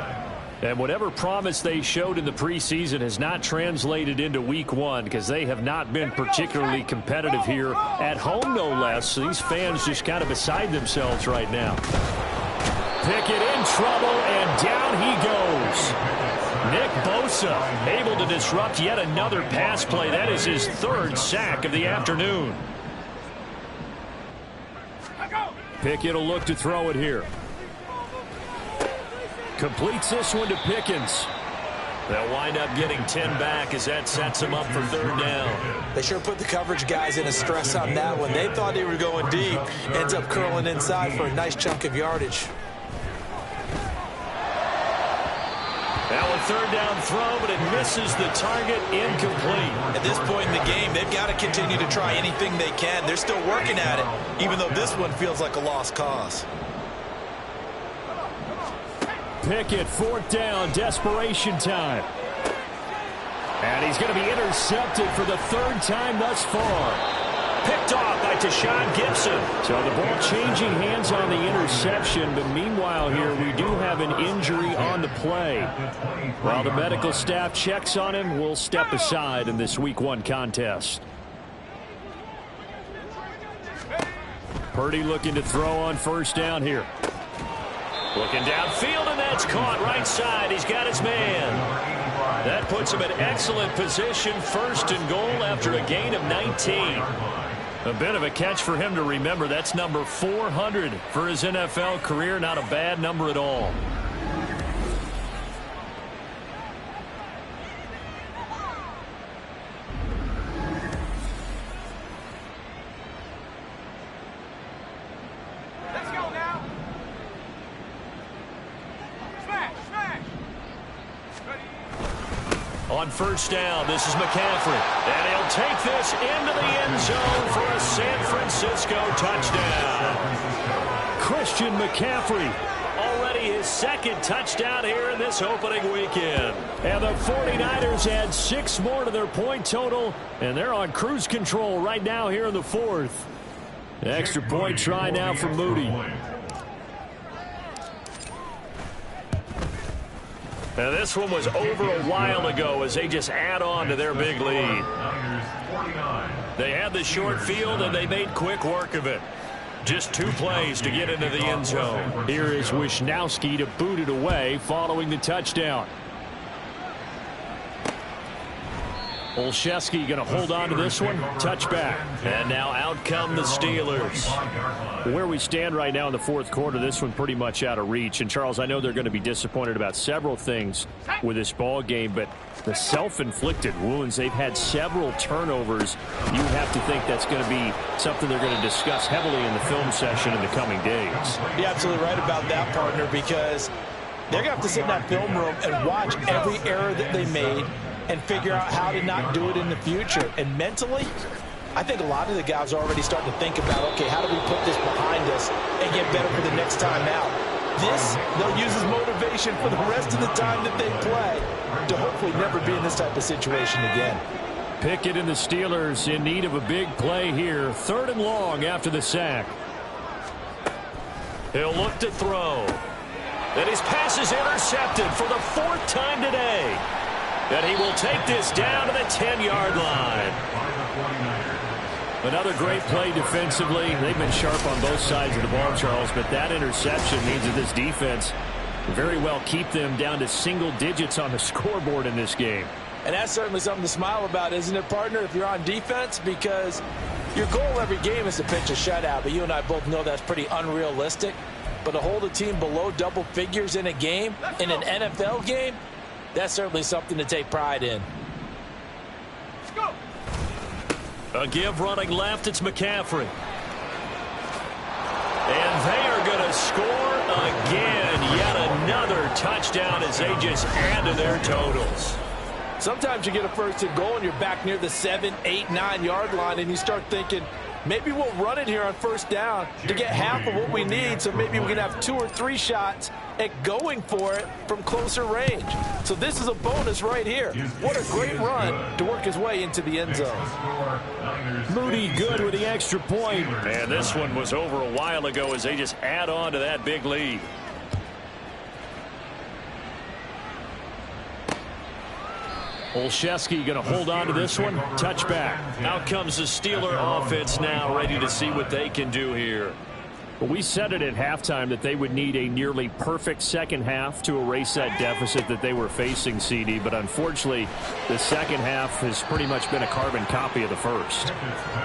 And whatever promise they showed in the preseason has not translated into week 1 because they have not been particularly competitive here at home, no less. So these fans just kind of beside themselves right now. Pickett in trouble, and down he goes. Nick Bosa able to disrupt yet another pass play. That is his third sack of the afternoon. Pickett will look to throw it here. Completes this one to Pickens. They'll wind up getting 10 back as that sets them up for third down. They sure put the coverage guys in a stress on that one. They thought they were going deep. Ends up curling inside for a nice chunk of yardage. Now a third down throw, but it misses the target, incomplete. At this point in the game, they've got to continue to try anything they can. They're still working at it, even though this one feels like a lost cause. Pickett, fourth down, desperation time. And he's going to be intercepted for the third time thus far. Picked off by Tashawn Gibson. So the ball changing hands on the interception, but meanwhile here we do have an injury on the play. While the medical staff checks on him, we'll step aside in this Week 1 contest. Purdy looking to throw on first down here. Looking downfield, and that's caught right side. He's got his man. That puts him in excellent position, first and goal after a gain of 19. A bit of a catch for him to remember. That's number 400 for his NFL career. Not a bad number at all. On first down, this is McCaffrey. And he'll take this into the end zone for a San Francisco touchdown. Christian McCaffrey, already his second touchdown here in this opening weekend. And the 49ers add 6 more to their point total, and they're on cruise control right now here in the fourth. Extra point try now for Moody. Now this one was over a while ago as they just add on to their big lead. They had the short field and they made quick work of it. Just 2 plays to get into the end zone. Here is Wisnowski to boot it away following the touchdown. Olszewski going to hold on to this one. Touchback. And now out come the Steelers. Where we stand right now in the fourth quarter, this one pretty much out of reach. And, Charles, I know they're going to be disappointed about several things with this ball game, but the self-inflicted wounds, they've had several turnovers. You have to think that's going to be something they're going to discuss heavily in the film session in the coming days. You're absolutely right about that, partner, because they're going to have to sit in that film room and watch every error that they made and figure out how to not do it in the future. And mentally, I think a lot of the guys are already starting to think about, okay, how do we put this behind us and get better for the next time out? This, they'll use as motivation for the rest of the time that they play to hopefully never be in this type of situation again. Pickett and the Steelers in need of a big play here. 3rd and long after the sack. He'll look to throw. And his pass is intercepted for the 4th time today. And he will take this down to the 10-yard line. Another great play defensively. They've been sharp on both sides of the ball, Charles, but that interception means that this defense very well keep them down to single digits on the scoreboard in this game. And that's certainly something to smile about, isn't it, partner, if you're on defense? Because your goal every game is to pitch a shutout, but you and I both know that's pretty unrealistic. But to hold a team below double figures in a game, in an NFL game, that's certainly something to take pride in. Let's go. A give running left, it's McCaffrey. And they are going to score again. Yet another touchdown as they just add to their totals. Sometimes you get a first and goal and you're back near the 7, 8, 9-yard line and you start thinking, maybe we'll run it here on first down to get half of what we need, so maybe we can have 2 or 3 shots at going for it from closer range. So this is a bonus right here. What a great run to work his way into the end zone. Moody good with the extra point. And this one was over a while ago as they just add on to that big lead. Olszewski going to hold on to this one. Touchback. Out comes the Steeler offense now, ready to see what they can do here. Well, we said it at halftime that they would need a nearly perfect second half to erase that deficit that they were facing, CD. But unfortunately, the second half has pretty much been a carbon copy of the first.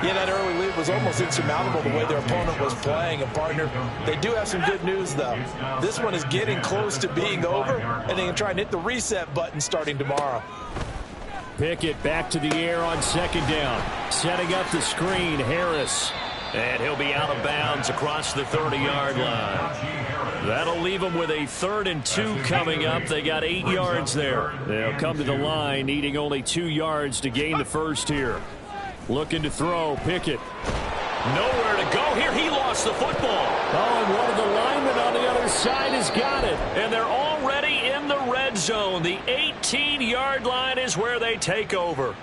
Yeah, that early lead was almost insurmountable the way their opponent was playing. And, partner, they do have some good news, though. This one is getting close to being over, and they can try and hit the reset button starting tomorrow. Pickett back to the air on second down. Setting up the screen, Harris. And he'll be out of bounds across the 30-yard line. That'll leave them with a 3rd and 2 coming up. They got 8 yards there. They'll come to the line needing only 2 yards to gain the first here. Looking to throw, Pickett. Nowhere to go here. He lost the football. Oh, and one of the linemen on the other side has got it. And they're already in the red zone. The 18-yard line is where they take over.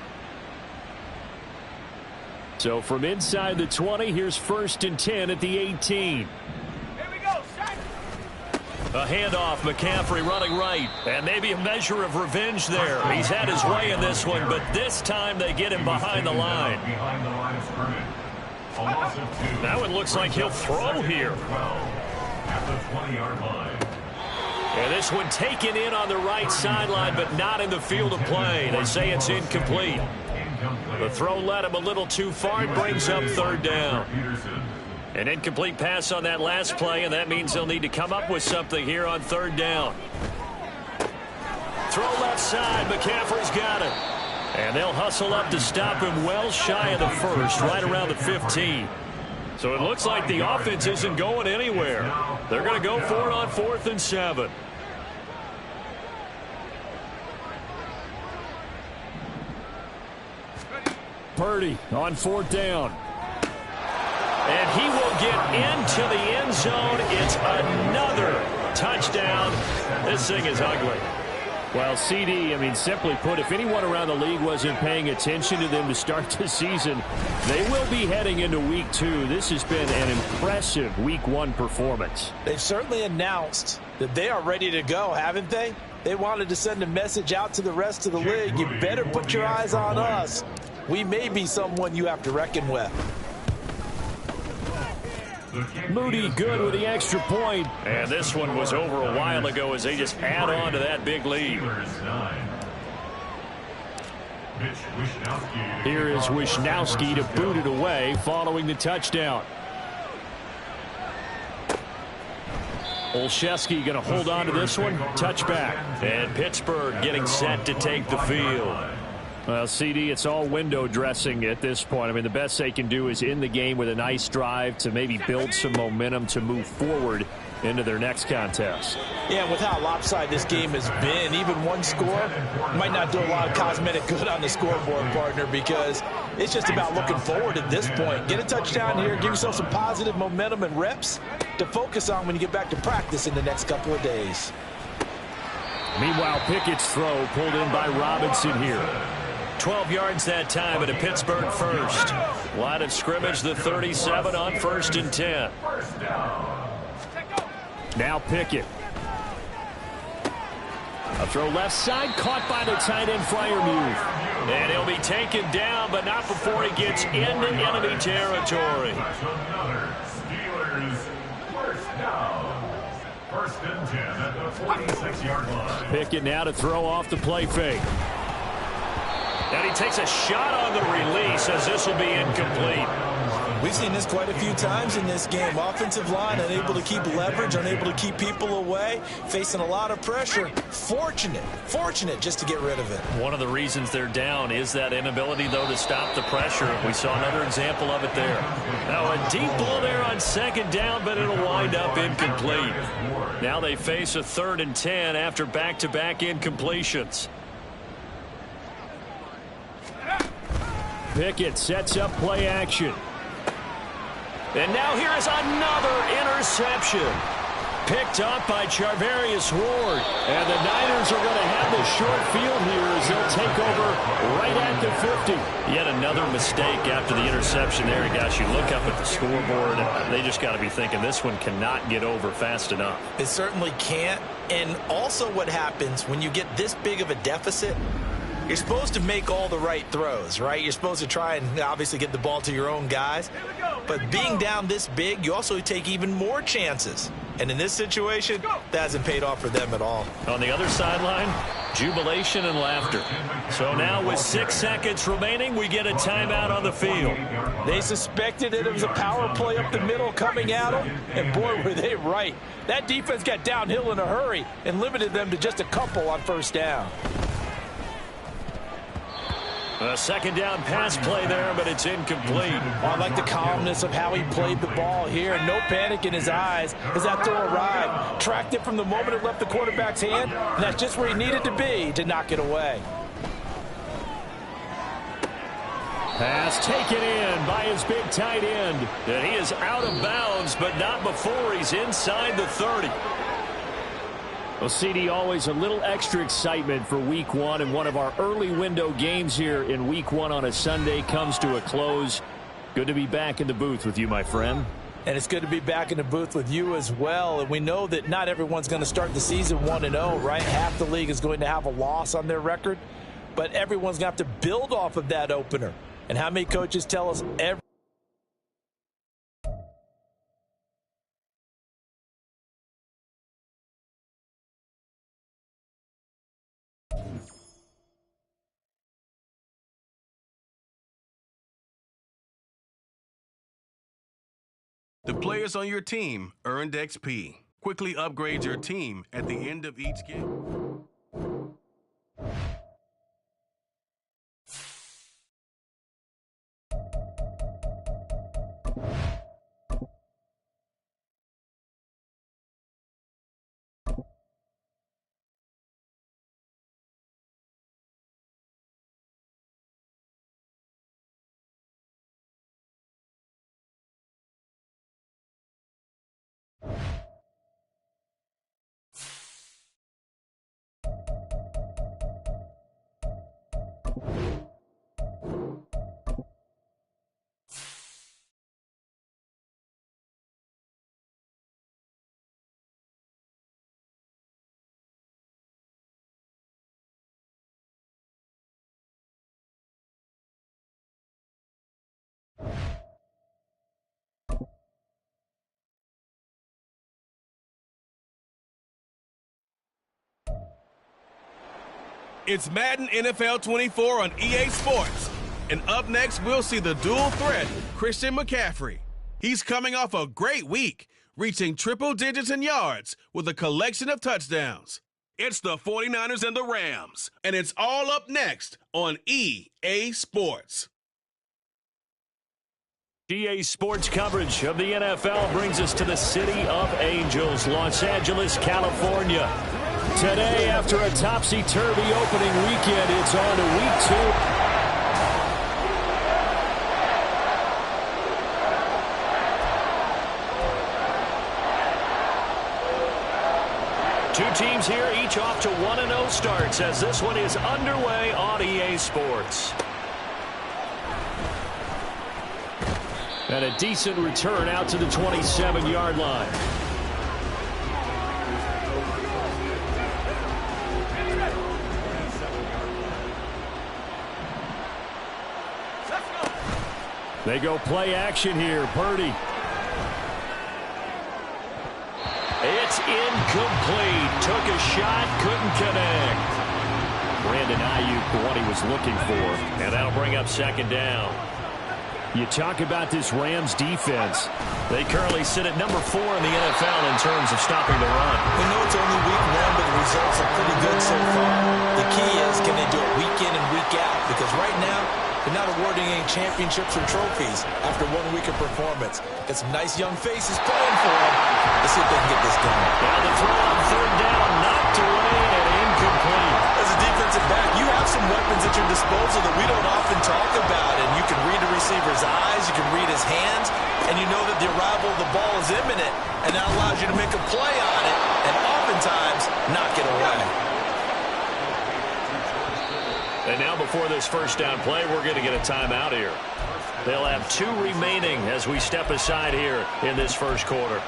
So from inside the 20, here's 1st and 10 at the 18. Here we go, set. A handoff, McCaffrey running right. And maybe a measure of revenge there. He's had his way in this one, but this time they get him behind the line. Behind the line of scrimmage. A loss of 2. That one looks like he'll throw here. At the 20-yard line. And this one taken in on the right sideline, but not in the field of play. They say it's incomplete. The throw led him a little too far. It brings up 3rd down. An incomplete pass on that last play, and that means they'll need to come up with something here on 3rd down. Throw left side. McCaffrey's got it. And they'll hustle up to stop him well shy of the 1st, right around the 15. So it looks like the offense isn't going anywhere. They're going to go for it on 4th and 7. Purdy on 4th down. And he will get into the end zone. It's another touchdown. This thing is ugly. Well, CD, I mean, simply put, if anyone around the league wasn't paying attention to them to start the season, they will be heading into Week 2. This has been an impressive Week 1 performance. They've certainly announced that they are ready to go, haven't they? They wanted to send a message out to the rest of the league. You better put your eyes on us. We may be someone you have to reckon with. Moody good with the extra point. And this one was over a while ago as they just add on to that big lead. Here is Wishnowski to boot it away following the touchdown. Olszewski going to hold on to this one. Touchback. And Pittsburgh getting set to take the field. Well, CD, it's all window dressing at this point. I mean, the best they can do is end the game with a nice drive to maybe build some momentum to move forward into their next contest. Yeah, with how lopsided this game has been, even one score might not do a lot of cosmetic good on the scoreboard, partner, because it's just about looking forward at this point. Get a touchdown here, give yourself some positive momentum and reps to focus on when you get back to practice in the next couple of days. Meanwhile, Pickett's throw pulled in by Robinson here. 12 yards that time at a Pittsburgh 1st. Line of scrimmage, the 37 on 1st and 10. Now Pickett. A throw left side, caught by the tight end Freiermuth. And he'll be taken down, but not before he gets into enemy territory. First and 10 at the 46-yard line. Pickett now to throw off the play fake. And he takes a shot on the release as this will be incomplete. We've seen this quite a few times in this game. Offensive line unable to keep leverage, unable to keep people away, facing a lot of pressure. Fortunate just to get rid of it. One of the reasons they're down is that inability, though, to stop the pressure. We saw another example of it there. Now a deep ball there on 2nd down, but it'll wind up incomplete. Now they face a 3rd and 10 after back-to-back incompletions. Pickett sets up play action. And now here is another interception. Picked up by Charvarius Ward. And the Niners are going to have the short field here as they'll take over right at the 50. Yet another mistake after the interception there. Guys, you look up at the scoreboard, they just got to be thinking this one cannot get over fast enough. It certainly can't. And also what happens when you get this big of a deficit, You're supposed to make all the right throws, right? You're supposed to try and obviously get the ball to your own guys. But being down this big, you also take even more chances. And in this situation, that hasn't paid off for them at all. On the other sideline, jubilation and laughter. So now with 6 seconds remaining, we get a timeout on the field. They suspected that it was a power play up the middle coming at them, and boy, were they right. That defense got downhill in a hurry and limited them to just a couple on first down. A second down pass play there, but it's incomplete. I like the calmness of how he played the ball here. No panic in his eyes as that throw arrived. Tracked it from the moment it left the quarterback's hand, and that's just where he needed to be to knock it away. Pass taken in by his big tight end. And he is out of bounds, but not before he's inside the 30. Well, CD, always a little extra excitement for Week 1, and one of our early window games here in Week 1 on a Sunday comes to a close. Good to be back in the booth with you, my friend. And it's good to be back in the booth with you as well. And we know that not everyone's going to start the season 1-0, right? Half the league is going to have a loss on their record, but everyone's going to have to build off of that opener. And how many coaches tell us every The players on your team earned XP. Quickly upgrade your team at the end of each game. It's Madden NFL 24 on EA Sports. And up next, we'll see the dual threat, Christian McCaffrey. He's coming off a great week, reaching triple digits in yards with a collection of touchdowns. It's the 49ers and the Rams, and it's all up next on EA Sports. EA Sports coverage of the NFL brings us to the City of Angels, Los Angeles, California. Today, after a topsy-turvy opening weekend, it's on to Week 2. Two teams here, each off to 1-0 starts as this one is underway on EA Sports. And a decent return out to the 27-yard line. They go play action here. Purdy. It's incomplete. Took a shot, couldn't connect. Brandon Ayuk, the one he was looking for. And that'll bring up second down. You talk about this Rams defense. They currently sit at number 4 in the NFL in terms of stopping the run. We know it's only week 1, but the results are pretty good so far. The key is, can they do it week in and week out? Because right now, they're not awarding any championships or trophies after 1 week of performance. Got some nice young faces playing for them. Let's see if they can get this done. Now the throw on third down, knocked away and incomplete. As a defensive back, you have some weapons at your disposal that we don't often talk about. And you can read a receiver's eyes, you can read his hands, and you know that the arrival of the ball is imminent. And that allows you to make a play on it and oftentimes knock it away. And now before this first down play, we're going to get a timeout here. They'll have 2 remaining as we step aside here in this first quarter.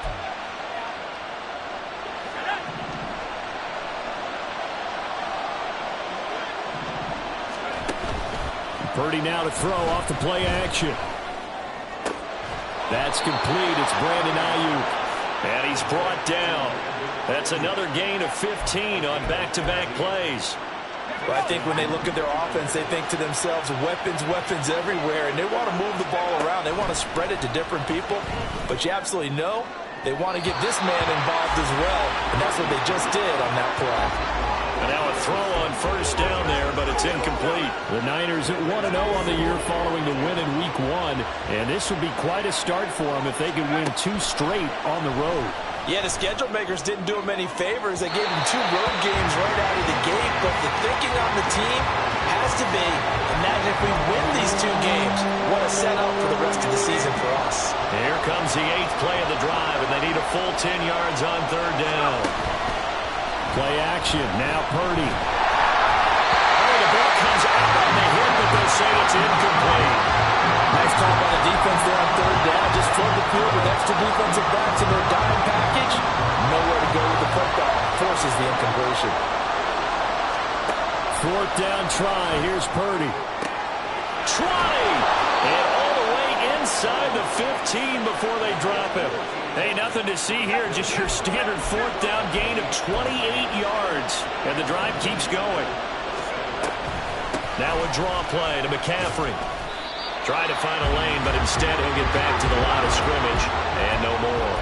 Purdy now to throw off the play action. That's complete. It's Brandon Ayuk. And he's brought down. That's another gain of 15 on back-to-back plays. Well, I think when they look at their offense, they think to themselves, weapons, weapons everywhere, and they want to move the ball around. They want to spread it to different people, but you absolutely know they want to get this man involved as well, and that's what they just did on that play. And now a throw on first down there, but it's incomplete. The Niners at 1-0 on the year following the win in Week 1, and this would be quite a start for them if they could win 2 straight on the road. Yeah, the schedule makers didn't do him any favors. They gave him 2 road games right out of the gate, but the thinking on the team has to be, imagine if we win these 2 games, what a setup for the rest of the season for us. Here comes the 8th play of the drive, and they need a full 10 yards on 3rd down. Play action, now Purdy. Oh, the ball comes out on the hit, but they'll say it's incomplete. Nice call by the defense there on 3rd down. Just flood the field with extra defensive backs in their dime package. Nowhere to go with the football. Forces the incompletion. 4th down try. Here's Purdy. Trotting! And all the way inside the 15 before they drop him. Hey, nothing to see here. Just your standard 4th down gain of 28 yards. And the drive keeps going. Now a draw play to McCaffrey. Try to find a lane, but instead he'll get back to the line of scrimmage. And no more.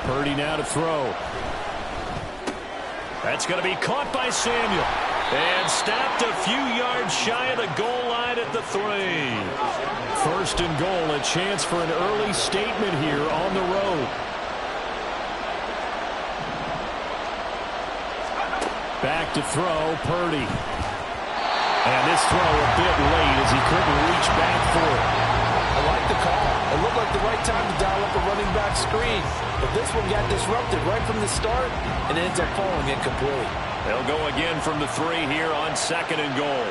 Purdy now to throw. That's going to be caught by Samuel. And stopped a few yards shy of the goal line at the 3. 1st and goal, a chance for an early statement here on the road. Back to throw, Purdy. And this throw a bit late as he couldn't reach back for it. I like the call. It looked like the right time to dial up a running back screen. But this one got disrupted right from the start, and it ends up falling incomplete. They'll go again from the 3 here on 2nd and goal.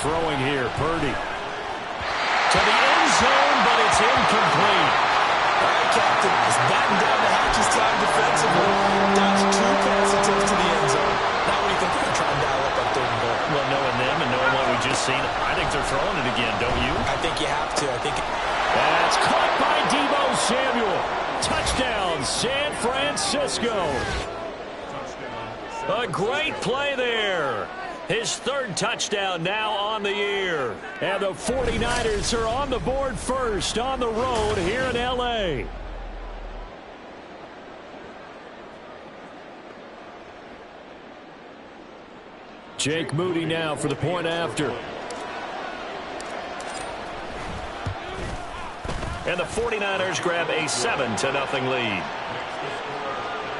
Throwing here, Purdy. To the end zone, but it's incomplete. All right, Captain. It's batten down the hatches time defensively. Dodged 2 pass attempts to the end zone. Now what do you think they're going to try and dial up on 3rd and goal? Well, knowing them and knowing what we just seen, I think they're throwing it again, don't you? I think you have to. That's caught by Deebo Samuel. Touchdown, San Francisco. A great play there. His 3rd touchdown now on the year. And the 49ers are on the board first on the road here in L.A. Jake Moody now for the point after. And the 49ers grab a 7-0 lead.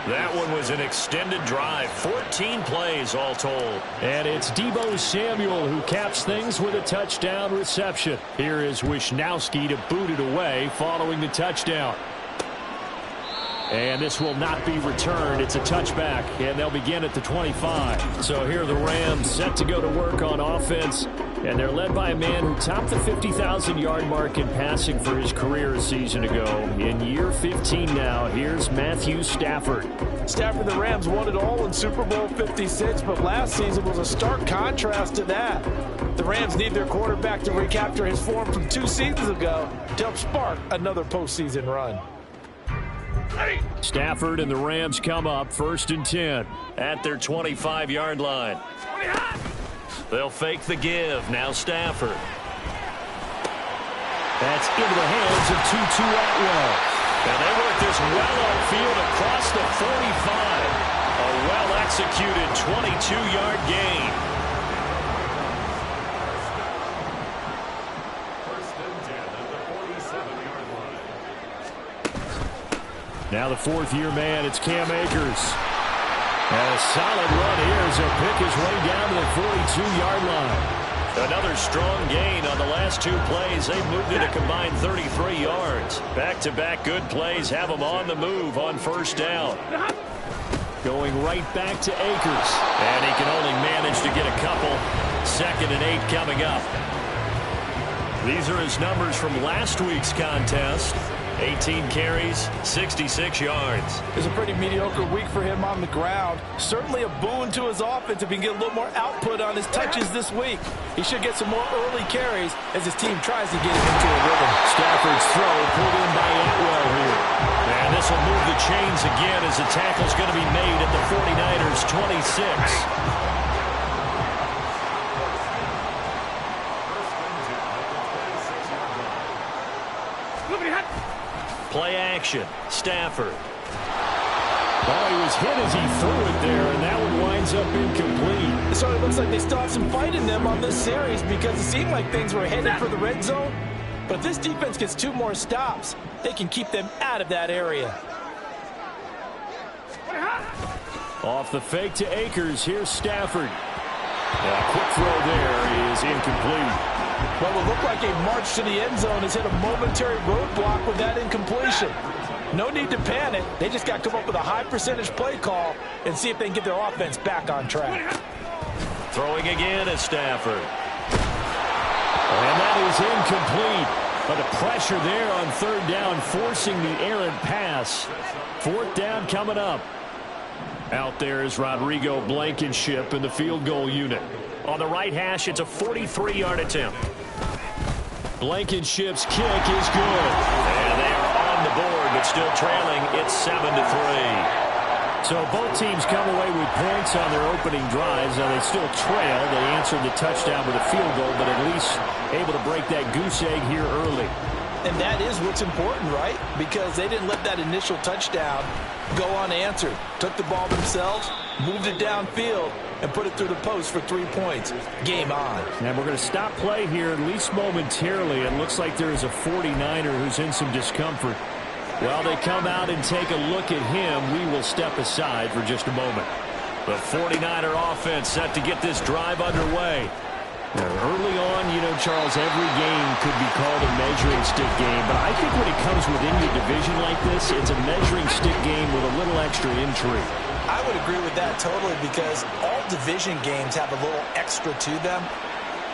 That one was an extended drive, 14 plays all told. And it's Deebo Samuel who caps things with a touchdown reception. Here is Wisnowski to boot it away following the touchdown. And this will not be returned. It's a touchback, and they'll begin at the 25. So here are the Rams set to go to work on offense. And they're led by a man who topped the 50,000-yard mark in passing for his career a season ago. In year 15 now, here's Matthew Stafford. Stafford, the Rams won it all in Super Bowl 56, but last season was a stark contrast to that. The Rams need their quarterback to recapture his form from 2 seasons ago to help spark another postseason run. Stafford and the Rams come up 1st and 10 at their 25-yard line. They'll fake the give. Now Stafford. That's into the hands of Tutu Atwell. And they work this well upfield across the 45. A well-executed 22-yard gain. Now the 4th-year man, it's Cam Akers. And a solid run here as he'll pick his way down to the 42-yard line. Another strong gain on the last 2 plays. They've moved it a combined 33 yards. Back-to-back good plays have them on the move on 1st down. Going right back to Akers. And he can only manage to get a couple. 2nd and 8 coming up. These are his numbers from last week's contest. 18 carries, 66 yards. It was a pretty mediocre week for him on the ground. Certainly a boon to his offense if he can get a little more output on his touches this week. He should get some more early carries as his team tries to get him into a rhythm. Stafford's throw pulled in by Atwell here. And this will move the chains again as the tackle's going to be made at the 49ers' 26. Play action. Stafford. Oh, he was hit as he threw it there, and that one winds up incomplete. It sort of looks like they still have some fight in them on this series because it seemed like things were headed for the red zone. But if this defense gets 2 more stops, they can keep them out of that area. Off the fake to Akers, here's Stafford. A quick throw there is incomplete. What would look like a march to the end zone has hit a momentary roadblock with that incompletion. No need to panic. They just got to come up with a high percentage play call and see if they can get their offense back on track. Throwing again at Stafford. And that is incomplete. But the pressure there on 3rd down, forcing the errant pass. 4th down coming up. Out there is Rodrigo Blankenship in the field goal unit. On the right hash, it's a 43-yard attempt. Blankenship's kick is good. And they are on the board, but still trailing. It's 7-3. So both teams come away with points on their opening drives. Now they still trail. They answered the touchdown with a field goal, but at least able to break that goose egg here early. And that is what's important, right? Because they didn't let that initial touchdown go unanswered. Took the ball themselves, moved it downfield, and put it through the post for 3 points. Game on. And we're going to stop play here, at least momentarily. It looks like there is a 49er who's in some discomfort. While they come out and take a look at him, we will step aside for just a moment. The 49er offense set to get this drive underway. Now, early on, you know, Charles, every game could be called a measuring stick game. But I think when it comes within your division like this, it's a measuring stick game with a little extra intrigue. I would agree with that totally because all division games have a little extra to them.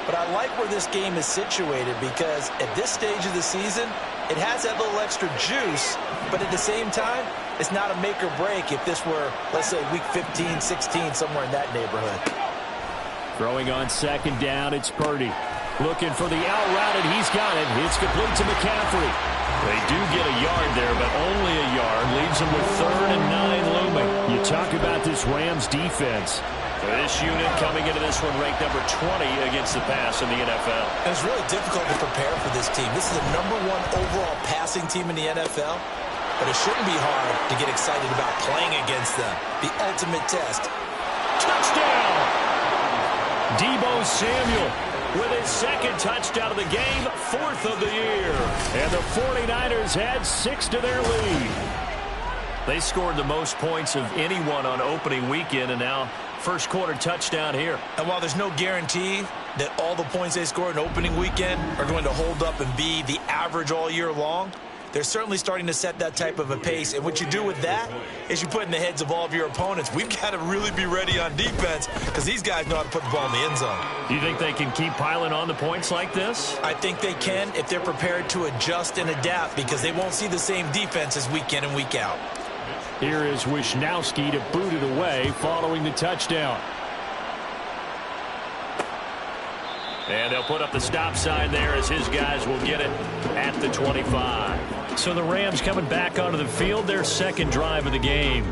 But I like where this game is situated because at this stage of the season, it has that little extra juice, but at the same time, it's not a make or break if this were, let's say, week 15, 16, somewhere in that neighborhood. Throwing on 2nd down, it's Purdy. Looking for the out route, and he's got it. It's complete to McCaffrey. They do get a yard there, but only a yard. Leaves them with 3rd and 9 looming. You talk about this Rams defense. This unit coming into this one ranked number 20 against the pass in the NFL. And it's really difficult to prepare for this team. This is the #1 overall passing team in the NFL, but it shouldn't be hard to get excited about playing against them. The ultimate test. Touchdown! Deebo Samuel with his 2nd touchdown of the game, 4th of the year. And the 49ers had 6 to their lead. They scored the most points of anyone on opening weekend, and now first quarter touchdown here. And while there's no guarantee that all the points they scored in opening weekend are going to hold up and be the average all year long, they're certainly starting to set that type of a pace. And what you do with that is you put in the heads of all of your opponents, we've got to really be ready on defense because these guys know how to put the ball in the end zone. Do you think they can keep piling on the points like this? I think they can if they're prepared to adjust and adapt because they won't see the same defenses week in and week out. Here is Wisnowski to boot it away following the touchdown. And they'll put up the stop sign there as his guys will get it at the 25. So the Rams coming back onto the field, their 2nd drive of the game.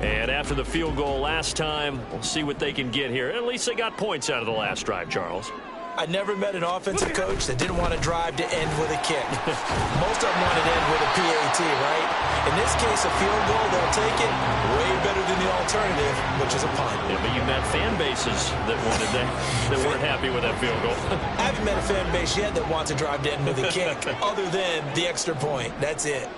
And after the field goal last time, we'll see what they can get here. At least they got points out of the last drive, Charles. I never met an offensive coach that didn't want to drive to end with a kick. Most of them want to end with a PAT, right? In this case, a field goal, they'll take it way better than the alternative, which is a punt. Yeah, but you've met fan bases that wanted that weren't happy with that field goal. I haven't met a fan base yet that wants to drive to end with a kick, other than the extra point. That's it.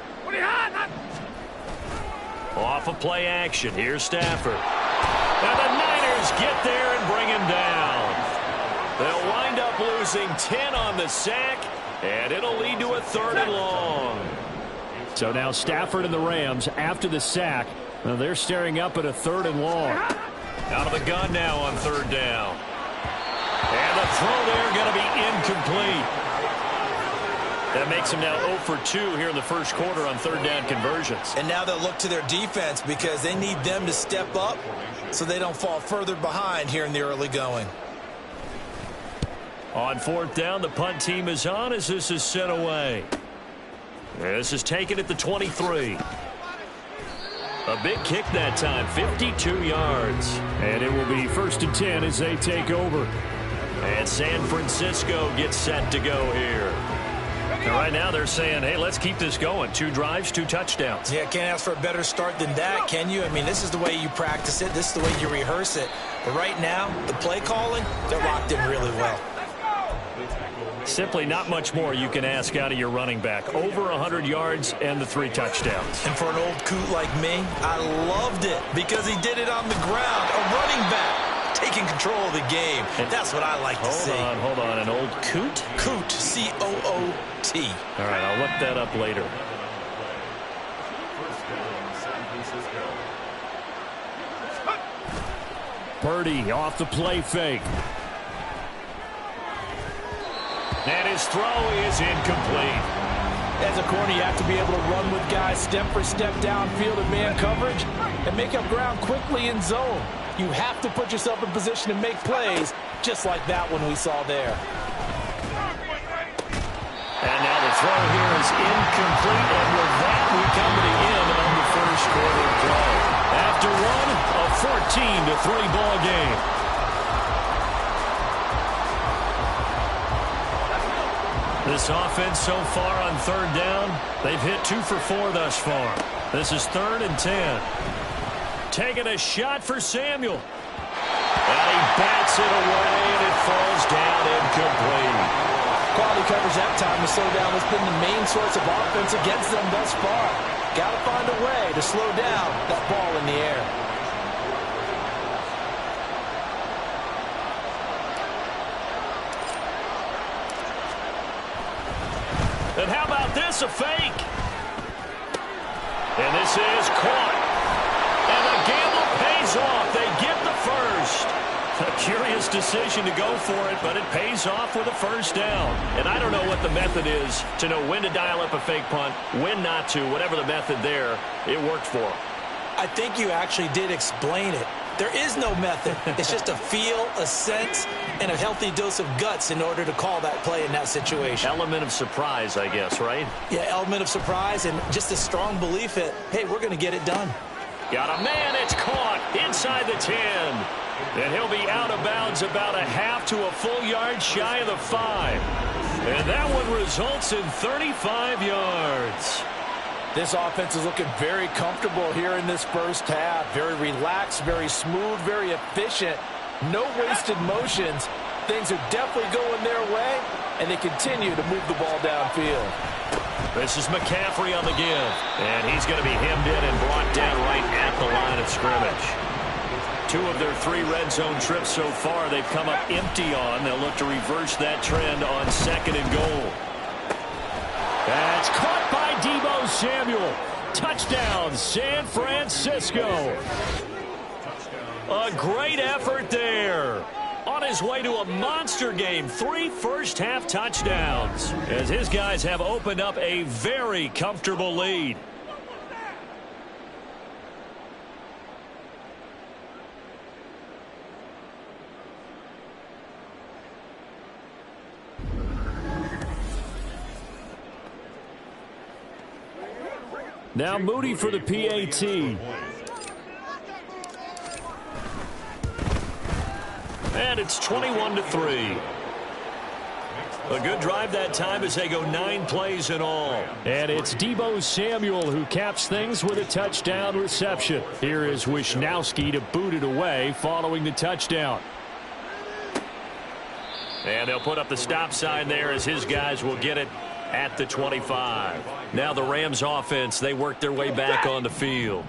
Off of play action, here's Stafford. And the Niners get there and bring him down. They'll wind up losing 10 on the sack, and it'll lead to a 3rd and long. So now Stafford and the Rams, after the sack, now they're staring up at a 3rd and long. Out of the gun now on 3rd down. And the throw there going to be incomplete. That makes them now 0 for 2 here in the first quarter on third down conversions. And now they'll look to their defense because they need them to step up so they don't fall further behind here in the early going. On fourth down, the punt team is on as this is sent away. This is taken at the 23. A big kick that time, 52 yards. And it will be 1st and 10 as they take over. And San Francisco gets set to go here. And right now they're saying, hey, let's keep this going. 2 drives, 2 touchdowns. Yeah, can't ask for a better start than that, can you? I mean, this is the way you practice it. This is the way you rehearse it. But right now, the play calling, they're locked in really well. Simply not much more you can ask out of your running back. Over 100 yards and the 3 touchdowns. And for an old coot like me, I loved it because he did it on the ground. A running back taking control of the game. That's what I like to see. Hold on. An old coot? Coot, C-O-O-T. All right, I'll look that up later. Purdy off the play fake. And his throw is incomplete. As a corner, you have to be able to run with guys step for step downfield in man coverage and make up ground quickly in zone. You have to put yourself in position to make plays just like that one we saw there. And now the throw here is incomplete, and with that we come to the end of the first quarter play. After one, a 14-3 ball game. This offense so far on third down, they've hit 2 for 4 thus far. This is 3rd and 10. Taking a shot for Samuel. And he bats it away, and it falls down incomplete. Quality coverage that time to slow down has been the main source of offense against them thus far. Got to find a way to slow down that ball in the air. And how about this, a fake? And this is caught. And the gamble pays off. They get the first. A curious decision to go for it, but it pays off with a first down. And I don't know what the method is to know when to dial up a fake punt, when not to. Whatever the method there, it worked for them. I think you actually did explain it. There is no method. It's just a feel, a sense, and a healthy dose of guts in order to call that play in that situation. Element of surprise, I guess, right? Yeah, element of surprise and just a strong belief that, hey, we're going to get it done. Got a man, it's caught inside the 10. And he'll be out of bounds about a half to a full yard shy of the 5. And that one results in 35 yards. This offense is looking very comfortable here in this first half. Very relaxed, very smooth, very efficient. No wasted motions. Things are definitely going their way, and they continue to move the ball downfield. This is McCaffrey on the give. And he's going to be hemmed in and brought down right at the line of scrimmage. 2 of their 3 red zone trips so far they've come up empty on. They'll look to reverse that trend on 2nd and goal. That's caught by Deebo Samuel. Touchdown, San Francisco. A great effort there. On his way to a monster game, 3 first-half touchdowns, as his guys have opened up a very comfortable lead. Now Moody for the PAT. And it's 21-3. A good drive that time as they go 9 plays in all. And it's Deebo Samuel who caps things with a touchdown reception. Here is Wisnowski to boot it away following the touchdown. And they'll put up the stop sign there as his guys will get it at the 25. Now the Rams offense, they work their way back on the field.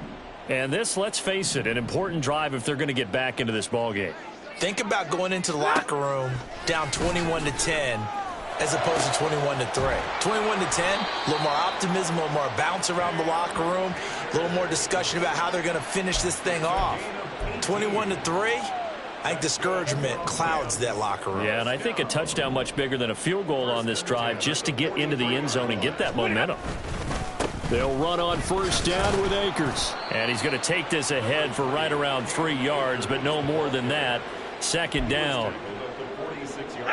And this, let's face it, an important drive if they're going to get back into this ballgame. Think about going into the locker room down 21-10 as opposed to 21-3. 21-10, a little more optimism, a little more bounce around the locker room, a little more discussion about how they're going to finish this thing off. 21-3, I think discouragement clouds that locker room. Yeah, and I think a touchdown much bigger than a field goal on this drive just to get into the end zone and get that momentum. They'll run on first down with Akers. And he's going to take this ahead for right around 3 yards, but no more than that. Second down.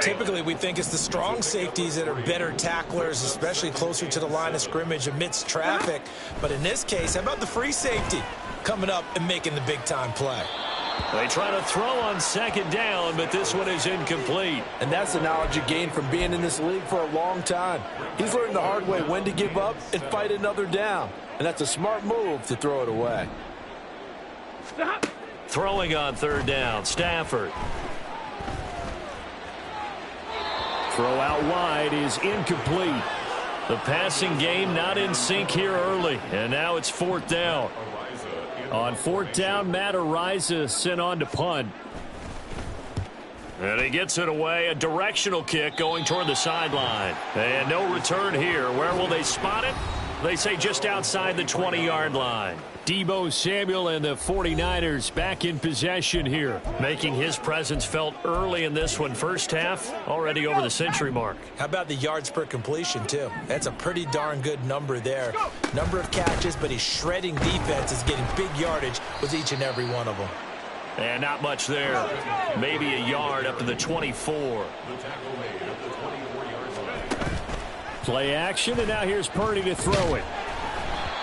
Typically, we think it's the strong safeties that are better tacklers, especially closer to the line of scrimmage amidst traffic. But in this case, how about the free safety coming up and making the big-time play? They try to throw on second down, but this one is incomplete. And that's the knowledge you gain from being in this league for a long time. He's learned the hard way when to give up and fight another down. And that's a smart move to throw it away. Throwing on third down, Stafford. Throw out wide is incomplete. The passing game not in sync here early, and now it's fourth down. On fourth down, Matt Araiza sent on to punt. And he gets it away, a directional kick going toward the sideline. And no return here. Where will they spot it? They say just outside the 20-yard line. Deebo Samuel and the 49ers back in possession here, making his presence felt early in this one. First half, already over the century mark. How about the yards per completion, too? That's a pretty darn good number there. Number of catches, but he's shredding defense, is getting big yardage with each and every one of them. And not much there. Maybe a yard up to the 24. Play action, and now here's Purdy to throw it.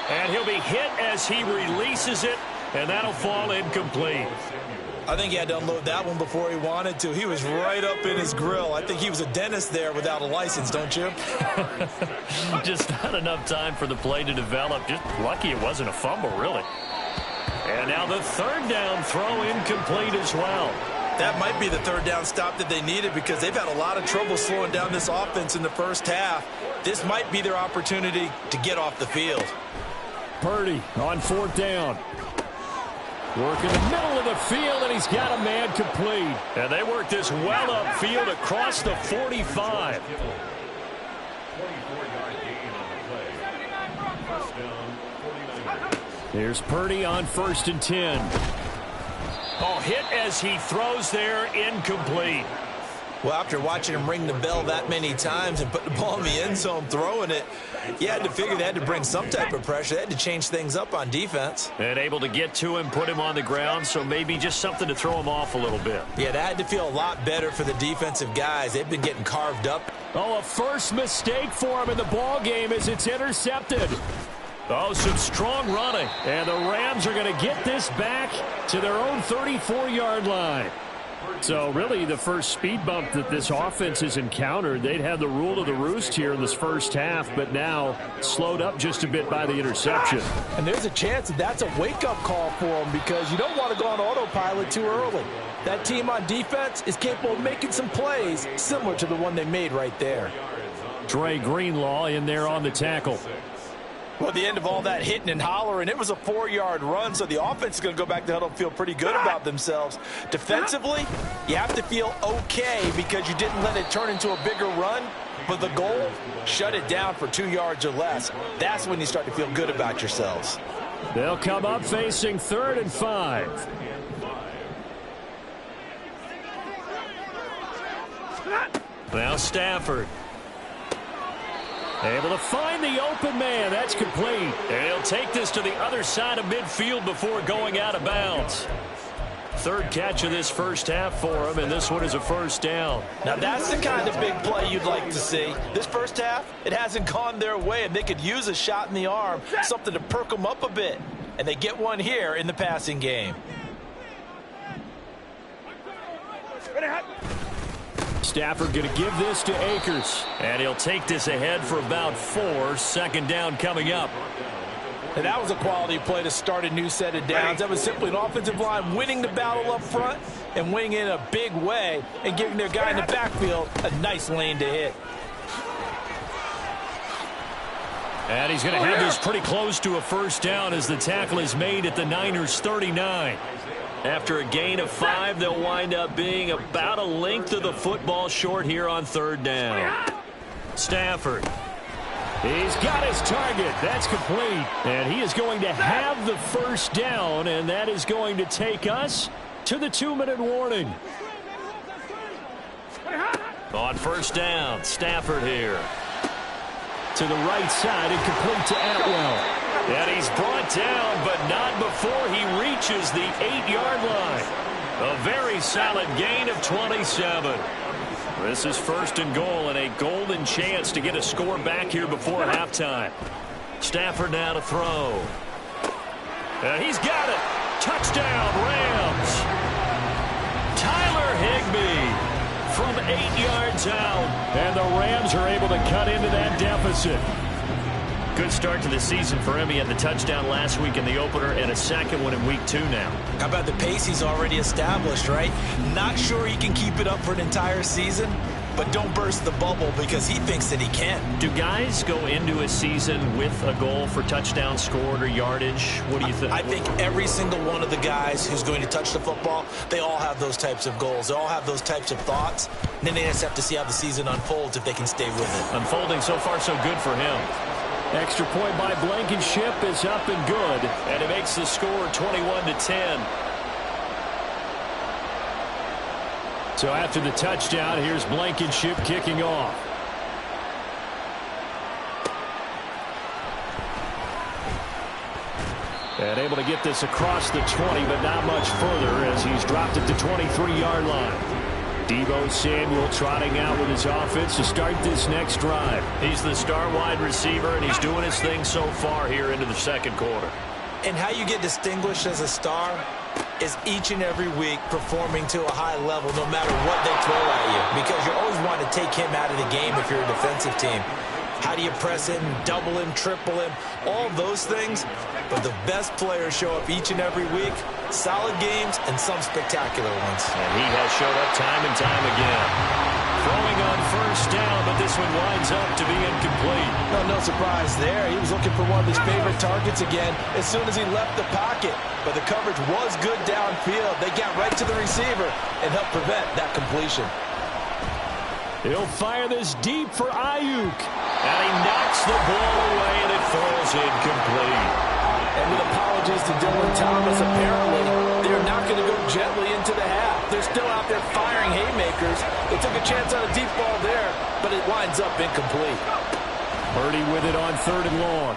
And he'll be hit as he releases it, and that'll fall incomplete. I think he had to unload that one before he wanted to. He was right up in his grill. I think he was a dentist there without a license, don't you? Just not enough time for the play to develop. Just lucky it wasn't a fumble, really. And now the third down throw incomplete as well. That might be the third down stop that they needed because they've had a lot of trouble slowing down this offense in the first half. This might be their opportunity to get off the field. Purdy on fourth down. Work in the middle of the field, and he's got a man complete. And they work this well upfield across the 45. Here's Purdy on 1st and 10. Oh, hit as he throws there, incomplete. Well, after watching him ring the bell that many times and put the ball in the end zone throwing it, you had to figure they had to bring some type of pressure. They had to change things up on defense. And able to get to him, put him on the ground, so maybe just something to throw him off a little bit. Yeah, that had to feel a lot better for the defensive guys. They've been getting carved up. Oh, a first mistake for him in the ball game as it's intercepted. Oh, some strong running. And the Rams are going to get this back to their own 34-yard line. So really the first speed bump that this offense has encountered. They'd had the rule of the roost here in this first half, but now slowed up just a bit by the interception. And there's a chance that that's a wake-up call for them because you don't want to go on autopilot too early. That team on defense is capable of making some plays similar to the one they made right there. Dre Greenlaw in there on the tackle. Well, at the end of all that hitting and hollering, it was a 4-yard run, so the offense is going to go back to huddle and feel pretty good about themselves. Defensively, you have to feel okay because you didn't let it turn into a bigger run, but the goal, shut it down for 2 yards or less. That's when you start to feel good about yourselves. They'll come up facing 3rd and 5. Now Stafford. Able to find the open man. That's complete. And he'll take this to the other side of midfield before going out of bounds. Third catch of this first half for him, and this one is a first down. Now that's the kind of big play you'd like to see. This first half, it hasn't gone their way, and they could use a shot in the arm, something to perk them up a bit. And they get one here in the passing game. Stafford going to give this to Akers. And he'll take this ahead for about 4. Second down coming up. And that was a quality play to start a new set of downs. That was simply an offensive line winning the battle up front and winning in a big way and giving their guy in the backfield a nice lane to hit. And he's going to have this pretty close to a first down as the tackle is made at the Niners' 39. After a gain of 5, they'll wind up being about a length of the football short here on third down. Stafford. He's got his target. That's complete. And he is going to have the first down, and that is going to take us to the 2-minute warning. On first down, Stafford here. To the right side and complete to Atwell. And he's brought down, but not before he reaches the 8-yard line. A very solid gain of 27. This is first and goal and a golden chance to get a score back here before halftime. Stafford now to throw. And he's got it. Touchdown, Rams. Tyler Higbee from 8 yards out. And the Rams are able to cut into that deficit. Good start to the season for him. He had the touchdown last week in the opener and a second one in week 2 now. How about the pace he's already established, right? Not sure he can keep it up for an entire season, but don't burst the bubble because he thinks that he can. Do guys go into a season with a goal for touchdown scored or yardage? What do you think? I think every single one of the guys who's going to touch the football, they all have those types of goals. They all have those types of thoughts. And then they just have to see how the season unfolds if they can stay with it. Unfolding so far so good for him. Extra point by Blankenship is up and good. And it makes the score 21-10. So after the touchdown, here's Blankenship kicking off. And able to get this across the 20, but not much further as he's dropped it to 23-yard line. Deebo Samuel trotting out with his offense to start this next drive. He's the star wide receiver, and he's doing his thing so far here into the second quarter. And how you get distinguished as a star is each and every week performing to a high level no matter what they throw at you, because you always want to take him out of the game if you're a defensive team. How do you press him, double him, triple him, all those things? But the best players show up each and every week, solid games and some spectacular ones. And he has showed up time and time again. Throwing on first down, but this one winds up to be incomplete. No surprise there. He was looking for one of his favorite targets again as soon as he left the pocket. But the coverage was good downfield. They got right to the receiver and helped prevent that completion. He'll fire this deep for Ayuk. And he knocks the ball away, and it falls incomplete. And with apologies to Dylan Thomas, apparently they're not going to go gently into the half. They're still out there firing haymakers. They took a chance on a deep ball there, but it winds up incomplete. Purdy with it on 3rd and long.